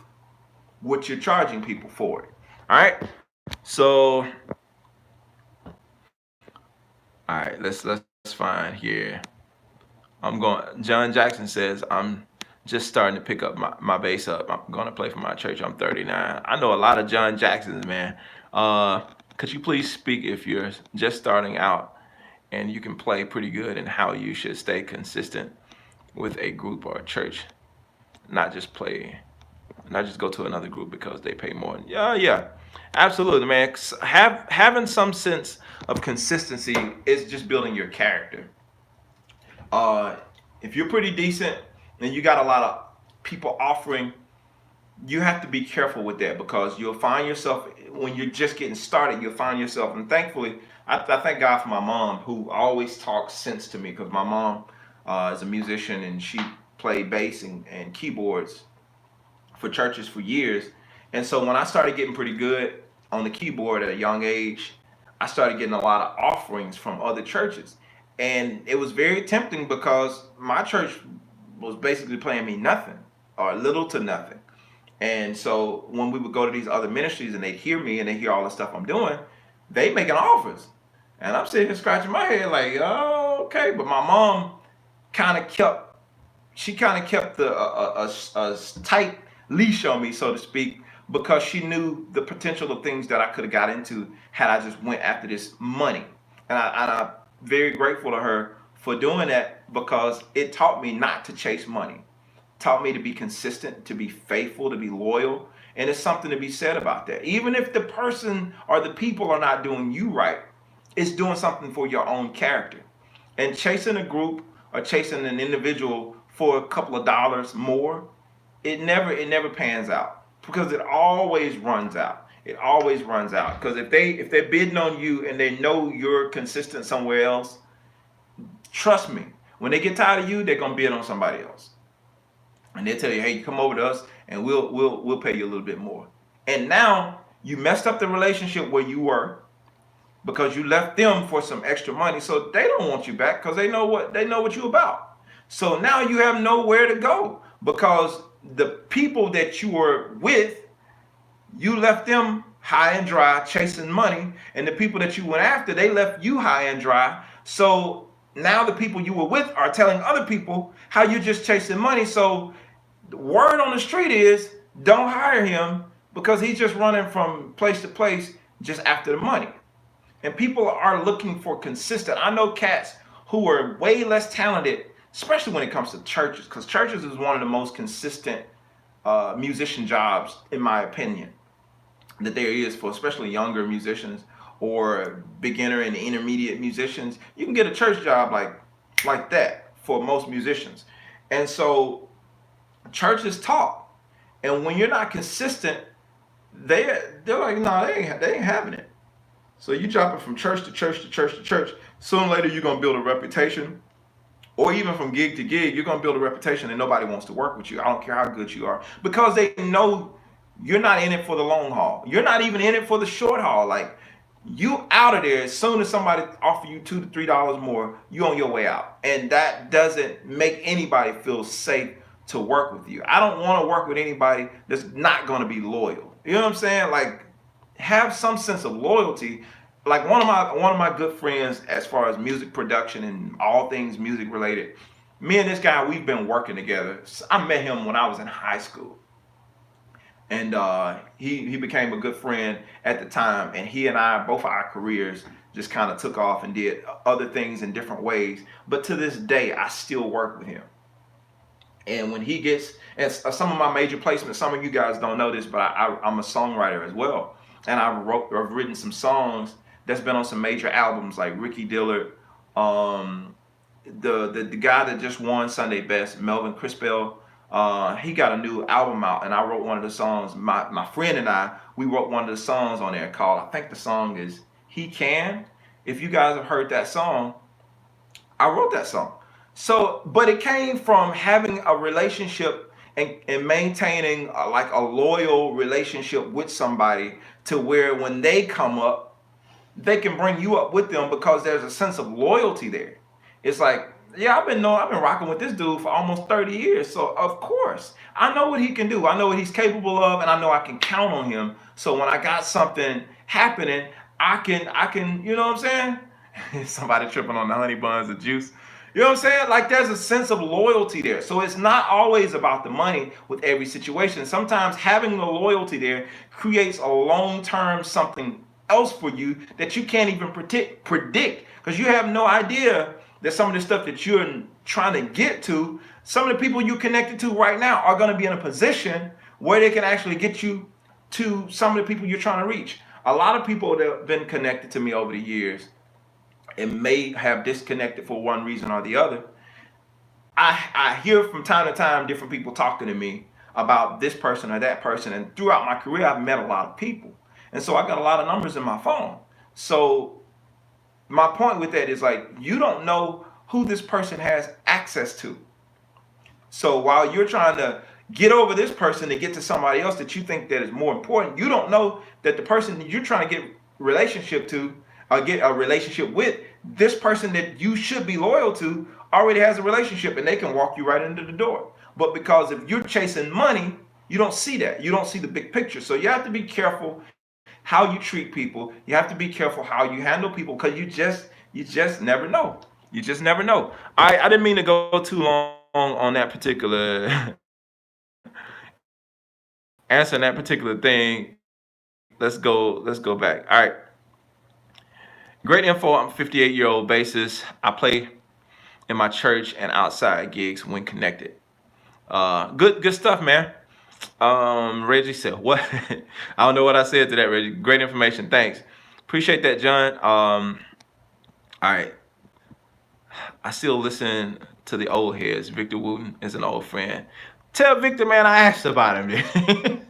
what you're charging people for it. All right. So, all right, let's Let's find here. I'm going. John Jackson says I'm just starting to pick up my bass up. I'm going to play for my church. I'm 39. I know a lot of John Jacksons, man. Could you please speak if you're just starting out and you can play pretty good, and how you should stay consistent with a group or a church, not just play, not just go to another group because they pay more. Yeah, yeah, absolutely, man. Having some sense of consistency is just building your character. Uh, if you're pretty decent and you got a lot of people offering, you have to be careful with that, because you'll find yourself when you're just getting started. You'll find yourself, and thankfully, I thank God for my mom, who always talks sense to me, because my mom is a musician and she played bass and keyboards for churches for years. And so when I started getting pretty good on the keyboard at a young age, I started getting a lot of offerings from other churches. And it was very tempting, because my church was basically paying me nothing, or little to nothing. And so when we would go to these other ministries and they'd hear me and they hear all the stuff I'm doing, they making offers. And I'm sitting here scratching my head like, oh, okay. But my mom kind of kept she kind of kept a tight leash on me, so to speak, because she knew the potential of things that I could have got into had I just went after this money. And I'm very grateful to her for doing that, because it taught me not to chase money, taught me to be consistent, to be faithful, to be loyal. And it's something to be said about that. Even if the person or the people are not doing you right, it's doing something for your own character. And chasing a group or chasing an individual for a couple of dollars more, it never pans out, because it always runs out. It always runs out, because if they're bidding on you and they know you're consistent somewhere else, trust me, when they get tired of you, they're gonna bid on somebody else, and they'll tell you, hey, you come over to us and we'll pay you a little bit more. And now you messed up the relationship where you were, because you left them for some extra money. So they don't want you back, because they know what you about. So now you have nowhere to go, because the people that you were with, you left them high and dry chasing money, and the people that you went after, they left you high and dry. So now the people you were with are telling other people how you're just chasing money. So the word on the street is, don't hire him, because he's just running from place to place just after the money. And people are looking for consistent. I know cats who are way less talented, especially when it comes to churches, because churches is one of the most consistent musician jobs, in my opinion, that there is for especially younger musicians or beginner and intermediate musicians. You can get a church job like that for most musicians. And so churches talk, and when you're not consistent, they're like, no, nah, they ain't having it. So you drop it from church to church to church to church. Sooner or later, you're gonna build a reputation, or even from gig to gig, you're gonna build a reputation, and nobody wants to work with you. I don't care how good you are, because they know you're not in it for the long haul. You're not even in it for the short haul. Like, you out of there as soon as somebody offer you $2 to $3 more, you on your way out, and that doesn't make anybody feel safe to work with you. I don't want to work with anybody that's not going to be loyal. You know what I'm saying? Like, have some sense of loyalty. Like, one of my good friends, as far as music production and all things music related, me and this guy, we've been working together. I met him when I was in high school, and he became a good friend at the time. And he and I, both of our careers just kind of took off and did other things in different ways. But to this day, I still work with him. And when he gets, and some of my major placements, some of you guys don't know this, but I'm a songwriter as well. And I've written some songs that's been on some major albums like Ricky Dillard, um, the guy that just won Sunday Best, Melvin Crispell. He got a new album out, and I wrote one of the songs. My friend and we wrote one of the songs on there called, I think the song is He Can. If you guys have heard that song, I wrote that song. So, but it came from having a relationship and maintaining like a loyal relationship with somebody, to where when they come up, they can bring you up with them, because there's a sense of loyalty there. It's like, yeah, I've been rocking with this dude for almost 30 years. So of course, I know what he can do. I know what he's capable of, and I know I can count on him. So when I got something happening, I can, you know what I'm saying? Somebody tripping on the honey buns or juice. You know what I'm saying? Like there's a sense of loyalty there. So it's not always about the money with every situation. Sometimes having the loyalty there creates a long-term something else for you that you can't even predict because you have no idea that some of the stuff that you're trying to get to, some of the people you're connected to right now are going to be in a position where they can actually get you to some of the people you're trying to reach. A lot of people that have been connected to me over the years and may have disconnected for one reason or the other. I hear from time to time different people talking to me about this person or that person. And throughout my career, I've met a lot of people. And so I got a lot of numbers in my phone. So my point with that is like, you don't know who this person has access to. So while you're trying to get over this person to get to somebody else that you think that is more important, you don't know that the person that you're trying to get relationship to or get a relationship with, this person that you should be loyal to already has a relationship and they can walk you right into the door. But because if you're chasing money, you don't see that. You don't see the big picture. So you have to be careful how you treat people. You have to be careful how you handle people because you just never know. You just never know. I didn't mean to go too long on that particular answering that particular thing. Let's go back. All right. Great info. I'm a 58-year-old bassist. I play in my church and outside gigs when connected. Good stuff, man. Reggie said, what? I don't know what I said to that, Reggie. Great information. Thanks. Appreciate that, John. All right. I still listen to the old heads. Victor Wooten is an old friend. Tell Victor, man, I asked about him.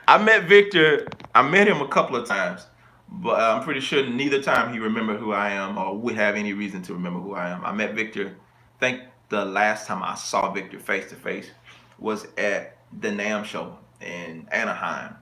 I met Victor. I met him a couple of times, but I'm pretty sure neither time he remembered who I am or would have any reason to remember who I am. I met Victor. I think the last time I saw Victor face to face was at the NAMM show in Anaheim.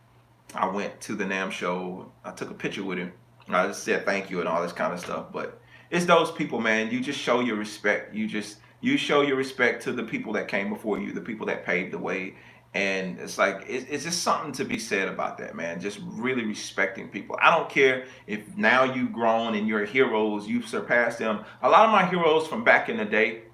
I went to the NAMM show. I took a picture with him. I just said thank you and all this kind of stuff. But it's those people, man. You just show your respect. You show your respect to the people that came before you, the people that paved the way. And it's like it's just something to be said about that, man. Just really respecting people. I don't care if now you've grown and you're heroes, you've surpassed them. A lot of my heroes from back in the day,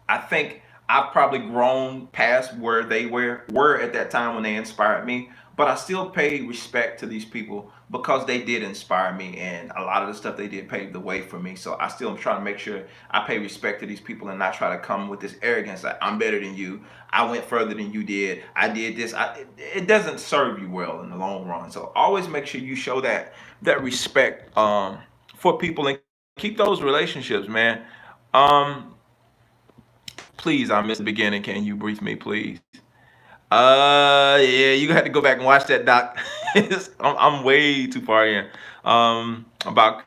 I think I've probably grown past where they were at that time when they inspired me. But I still pay respect to these people because they did inspire me, and a lot of the stuff they did paved the way for me. So I still am trying to make sure I pay respect to these people and not try to come with this arrogance like I'm better than you. I went further than you did. I did this. It doesn't serve you well in the long run. So always make sure you show that respect for people and keep those relationships, man. Um, Please, I missed the beginning. Can you brief me, please? Yeah, you have to go back and watch that doc. I'm way too far in. About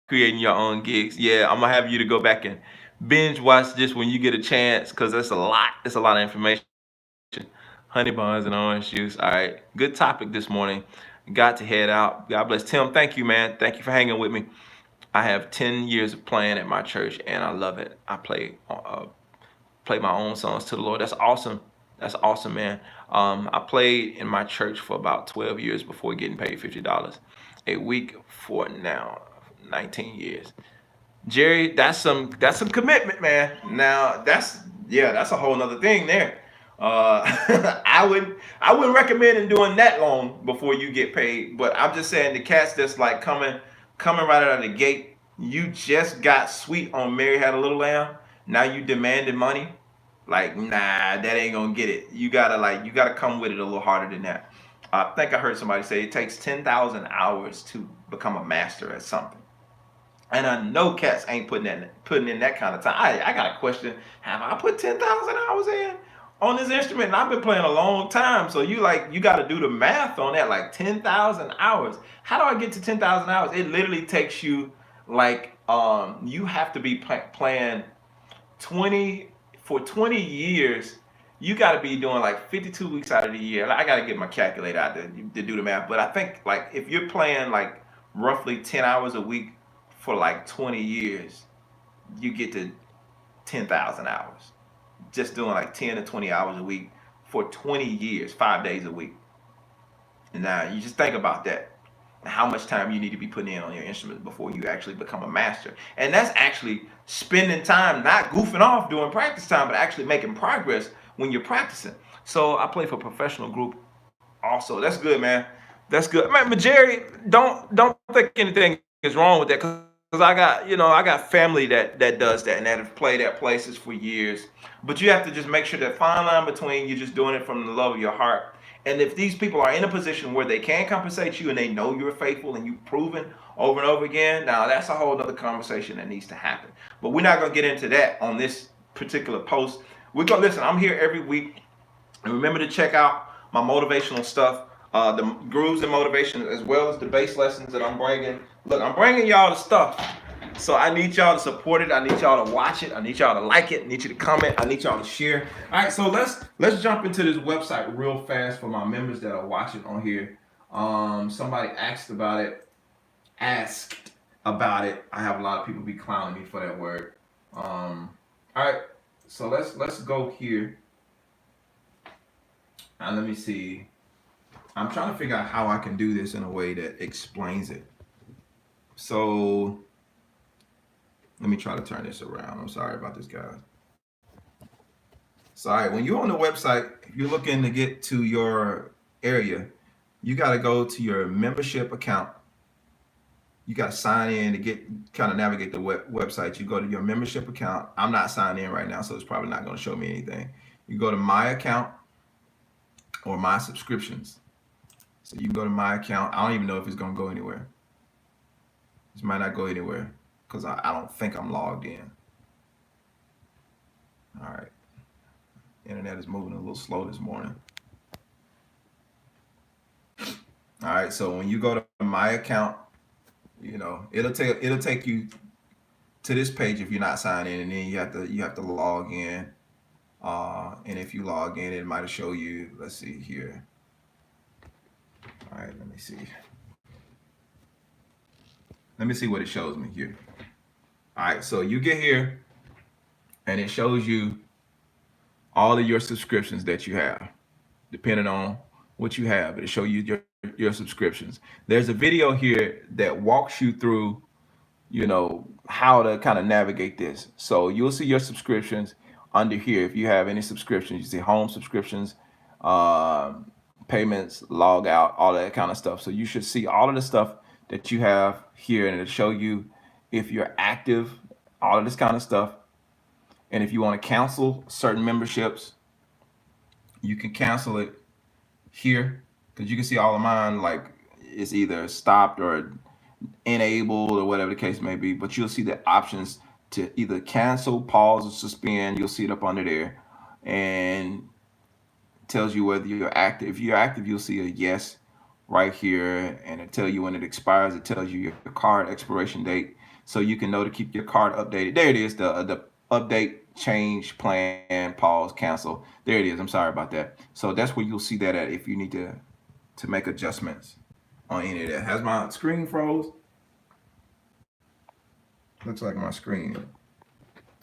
creating your own gigs. Yeah, I'm gonna have you to go back and binge watch this when you get a chance, cause that's a lot. It's a lot of information. Honey buns and orange juice. All right, good topic this morning. Got to head out. God bless. Tim, thank you, man. Thank you for hanging with me. I have 10 years of playing at my church, and I love it. I play my own songs to the Lord. That's awesome. That's awesome, man. I played in my church for about 12 years before getting paid $50 a week for now 19 years. Jerry, that's some commitment, man. Now that's a whole nother thing there. I wouldn't recommend doing that long before you get paid. But I'm just saying the cats that's like coming right out of the gate. You just got sweet on Mary Had a Little Lamb. Now you demanding money. Like, nah, that ain't gonna get it. You gotta come with it a little harder than that. I think I heard somebody say it takes 10,000 hours to become a master at something. And I know cats ain't putting in that kind of time. I got a question. Have I put 10,000 hours in on this instrument? And I've been playing a long time. So you got to do the math on that. Like 10,000 hours. How do I get to 10,000 hours? It literally takes you like you have to be playing 20 for 20 years. You got to be doing like 52 weeks out of the year. I got to get my calculator out to do the math. But I think like if you're playing like roughly 10 hours a week for like 20 years, you get to 10,000 hours. Just doing like 10 to 20 hours a week for 20 years, 5 days a week. Now, you just think about that. how much time you need to be putting in on your instrument before you actually become a master. And that's actually spending time, not goofing off during practice time, but actually making progress when you're practicing. So I play for a professional group also. That's good, man. That's good. Man, but Jerry, don't think anything is wrong with that, because I got family that does that and that have played at places for years. But you have to just make sure that fine line between you just doing it from the love of your heart. And if these people are in a position where they can compensate you and they know you're faithful and you've proven over and over again, now that's a whole other conversation that needs to happen. But we're not gonna get into that on this particular post. We're gonna listen. I'm here every week, and remember to check out my motivational stuff, the grooves and motivation, as well as the bass lessons that I'm bringing. Look, I'm bringing y'all the stuff. So I need y'all to support it. I need y'all to watch it. I need y'all to like it. I need you to comment. I need y'all to share. All right, so let's jump into this website real fast for my members that are watching on here. Somebody asked about it. Asked about it. I have a lot of people be clowning me for that word. All right, so let's go here. And let me see. I'm trying to figure out how I can do this in a way that explains it. So let me try to turn this around. I'm sorry about this, guys. So, all right, when you're on the website, if you're looking to get to your area, you got to go to your membership account. You got to sign in to get kind of navigate the website. You go to your membership account. I'm not signed in right now, so it's probably not going to show me anything. You go to my account or my subscriptions. So you go to my account. I don't even know if it's going to go anywhere. This might not go anywhere because I don't think I'm logged in. All right. Internet is moving a little slow this morning. All right. So when you go to my account, it'll take you to this page if you're not signed in, and then you have to log in. And if you log in, it might show you. Let's see here. All right, let me see. Let me see what it shows me here. All right, so you get here, and it shows you all of your subscriptions that you have, depending on what you have. It'll show you your subscriptions. There's a video here that walks you through, how to kind of navigate this. So you'll see your subscriptions under here. If you have any subscriptions, you see home subscriptions, payments, log out, all that kind of stuff. So you should see all of the stuff that you have here, and it'll show you if you're active, all of this kind of stuff. And if you want to cancel certain memberships, you can cancel it here, because you can see all of mine, like it's either stopped or enabled or whatever the case may be. But you'll see the options to either cancel, pause, or suspend. You'll see it up under there, and tells you whether you're active. If you're active, you'll see a yes right here, and it tells you when it expires. It tells you your card expiration date, so you can know to keep your card updated. There it is, the update, change, plan, pause, cancel. There it is. I'm sorry about that. So that's where you'll see that at if you need to make adjustments on any of that. Has my screen froze? Looks like my screen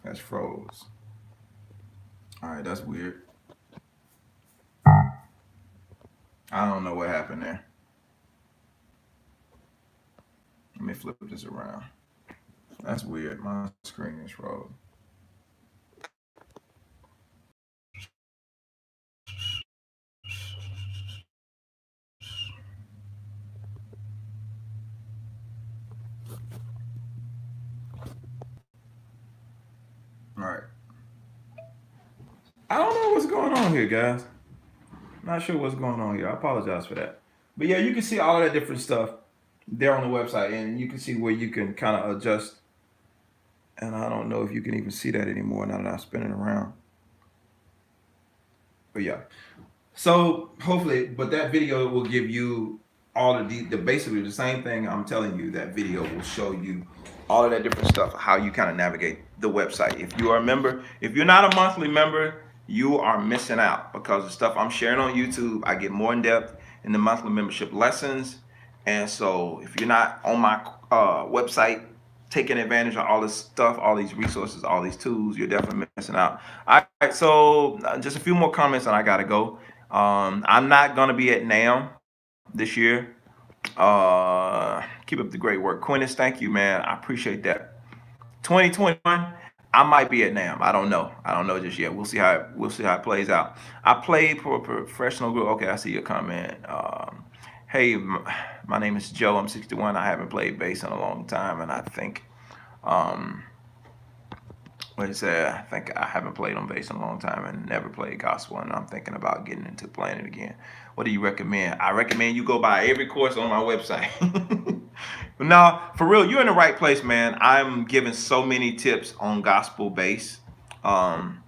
has froze. All right, that's weird. I don't know what happened there. Let me flip this around. That's weird. My screen is froze. All right. I don't know what's going on here, guys. Not sure what's going on here. I apologize for that. But yeah, you can see all of that different stuff there on the website, and you can see where you can kind of adjust. And I don't know if you can even see that anymore now that I'm spinning around. But yeah. So hopefully, but that video will give you all of the basically the same thing I'm telling you. That video will show you all of that different stuff, how you kind of navigate the website. If you are a member, if you're not a monthly member, you are missing out, because the stuff I'm sharing on YouTube, I get more in depth in the monthly membership lessons. And so if you're not on my website taking advantage of all this stuff, all these resources, all these tools, you're definitely missing out. All right, so just a few more comments and I gotta go. I'm not gonna be at NAMM this year. Keep up the great work, Quintus. Thank you, man. I appreciate that. 2021, I might be at NAM. I don't know. I don't know just yet. We'll see how it plays out. I played for a professional group. Okay, I see your comment. Hey, my name is Joe. I'm 61. I haven't played bass in a long time, and I think um, what he said, I think I haven't played on bass in a long time and never played gospel, and I'm thinking about getting into playing it again. What do you recommend? I recommend you go buy every course on my website. But no, for real, you're in the right place, man. I'm giving so many tips on gospel bass. Um,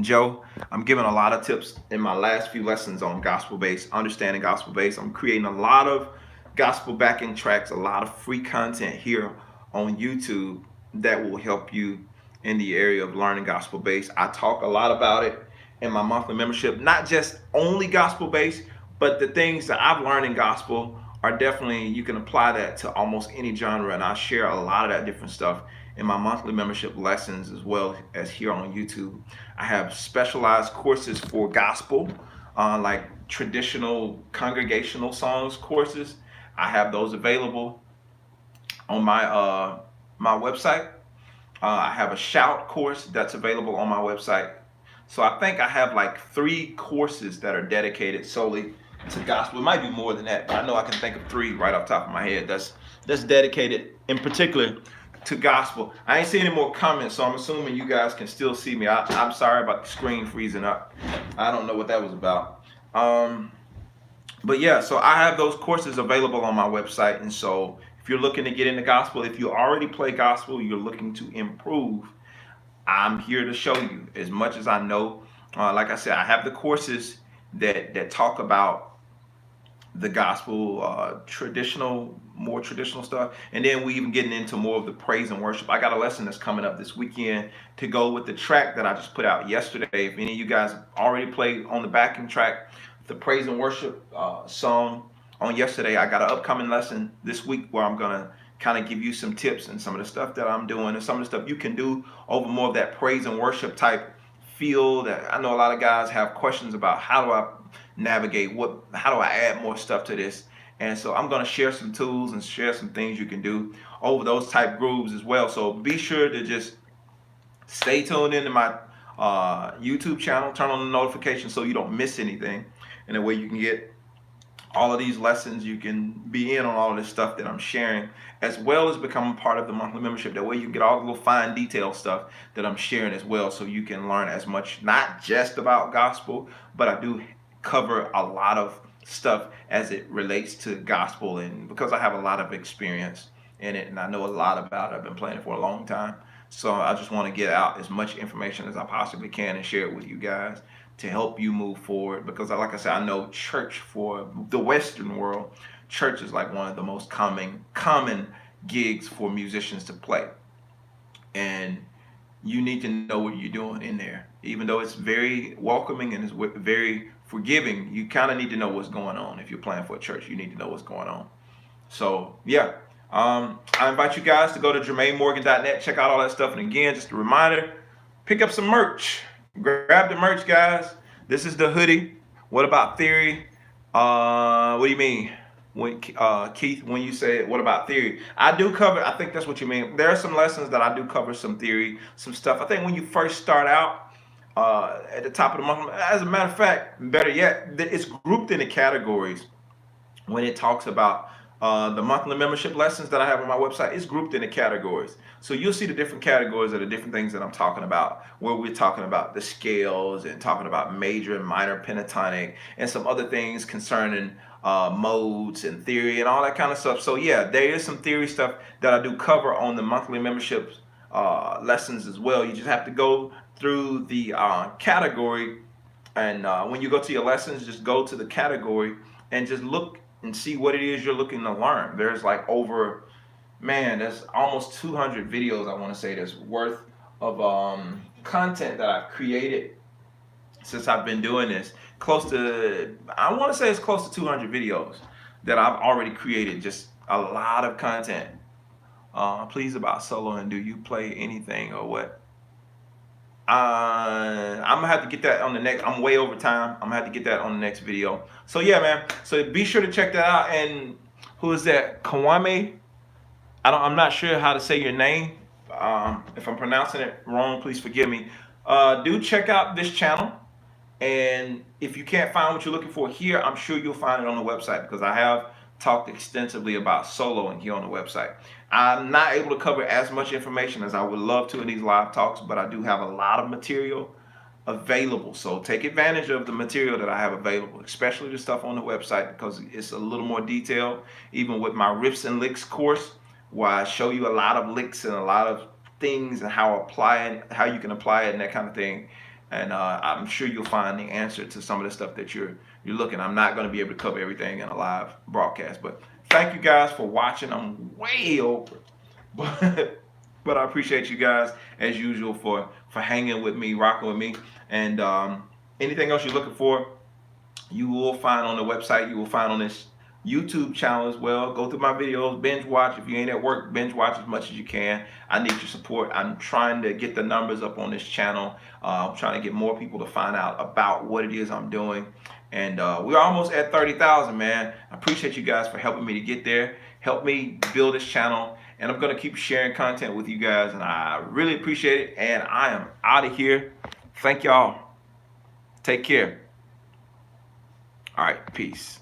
Joe, I'm giving a lot of tips in my last few lessons on gospel bass, understanding gospel bass. I'm creating a lot of gospel backing tracks, a lot of free content here on YouTube that will help you in the area of learning gospel bass. I talk a lot about it in my monthly membership, not just only gospel bass, but the things that I've learned in gospel are definitely, you can apply that to almost any genre, and I share a lot of that different stuff in my monthly membership lessons as well as here on YouTube. I have specialized courses for gospel, like traditional congregational songs courses. I have those available on my website. I have a shout course that's available on my website. So I think I have like 3 courses that are dedicated solely to gospel. It might be more than that, but I know I can think of 3 right off the top of my head. That's dedicated in particular to gospel. I ain't seeing any more comments, so I'm assuming you guys can still see me. I'm sorry about the screen freezing up. I don't know what that was about. But yeah, so I have those courses available on my website. And so if you're looking to get into gospel, if you already play gospel, you're looking to improve, I'm here to show you as much as I know. Like I said, I have the courses that talk about the gospel, more traditional stuff, and then we even getting into more of the praise and worship. I got a lesson that's coming up this weekend to go with the track that I just put out yesterday. If any of you guys already played on the backing track, the praise and worship song on yesterday, I got an upcoming lesson this week where I'm gonna kind of give you some tips and some of the stuff that I'm doing and some of the stuff you can do over more of that praise and worship type feel. That I know a lot of guys have questions about, how do I navigate, how do I add more stuff to this. And so I'm going to share some tools and share some things you can do over those type grooves as well. So be sure to just stay tuned into my YouTube channel, turn on the notifications so you don't miss anything, and that way you can get all of these lessons. You can be in on all of this stuff that I'm sharing, as well as become a part of the monthly membership. That way you can get all the little fine detail stuff that I'm sharing as well, so you can learn as much, not just about gospel, but I do cover a lot of stuff as it relates to gospel. And because I have a lot of experience in it and I know a lot about it, I've been playing it for a long time. So I just want to get out as much information as I possibly can and share it with you guys to help you move forward. Because like I said, I know church, for the Western world, church is like one of the most common gigs for musicians to play. And you need to know what you're doing in there. Even though it's very welcoming and it's very forgiving, you kind of need to know what's going on. If you're playing for a church, you need to know what's going on. So yeah, I invite you guys to go to JermaineMorgan.net, check out all that stuff. And again, just a reminder, pick up some merch. Grab the merch, guys. This is the hoodie. What about theory? What do you mean? When Keith, when you say what about theory, I do cover, I think that's what you mean. There are some lessons that I do cover some theory, some stuff. I think when you first start out at the top of the month, as a matter of fact, better yet, it's grouped into categories. When it talks about the monthly membership lessons that I have on my website, it's grouped into categories. So you'll see the different categories of the different things that I'm talking about, where we're talking about the scales and talking about major and minor pentatonic and some other things concerning modes and theory and all that kind of stuff. So yeah, there is some theory stuff that I do cover on the monthly membership lessons as well. You just have to go through the category, and when you go to your lessons, just go to the category and just look and see what it is you're looking to learn. There's like over, man, there's almost 200 videos, I want to say, that's worth of content that I've created since I've been doing this. Close to, I want to say it's close to 200 videos that I've already created. Just a lot of content. Please, about solo, and do you play anything or what? I'm gonna have to get that on the next. I'm way over time. I'm gonna have to get that on the next video. So yeah, man. So be sure to check that out. And who is that? Kwame. I'm not sure how to say your name. If I'm pronouncing it wrong, please forgive me. Do check out this channel. And if you can't find what you're looking for here, I'm sure you'll find it on the website because I have talked extensively about soloing here on the website. I'm not able to cover as much information as I would love to in these live talks, but I do have a lot of material available. So take advantage of the material that I have available, especially the stuff on the website because it's a little more detailed. Even with my riffs and licks course, where I show you a lot of licks and a lot of things and how you can apply it and that kind of thing. And I'm sure you'll find the answer to some of the stuff that you're looking. I'm not going to be able to cover everything in a live broadcast, but thank you guys for watching. I'm way over, but I appreciate you guys as usual for hanging with me, rocking with me, and anything else you're looking for, you will find on the website. You will find on this YouTube channel as well. Go through my videos, binge watch. If you ain't at work, binge watch as much as you can. I need your support. I'm trying to get the numbers up on this channel. I'm trying to get more people to find out about what it is I'm doing. And we're almost at 30,000, man. I appreciate you guys for helping me to get there. Help me build this channel. And I'm going to keep sharing content with you guys. And I really appreciate it. And I am out of here. Thank y'all. Take care. All right. Peace.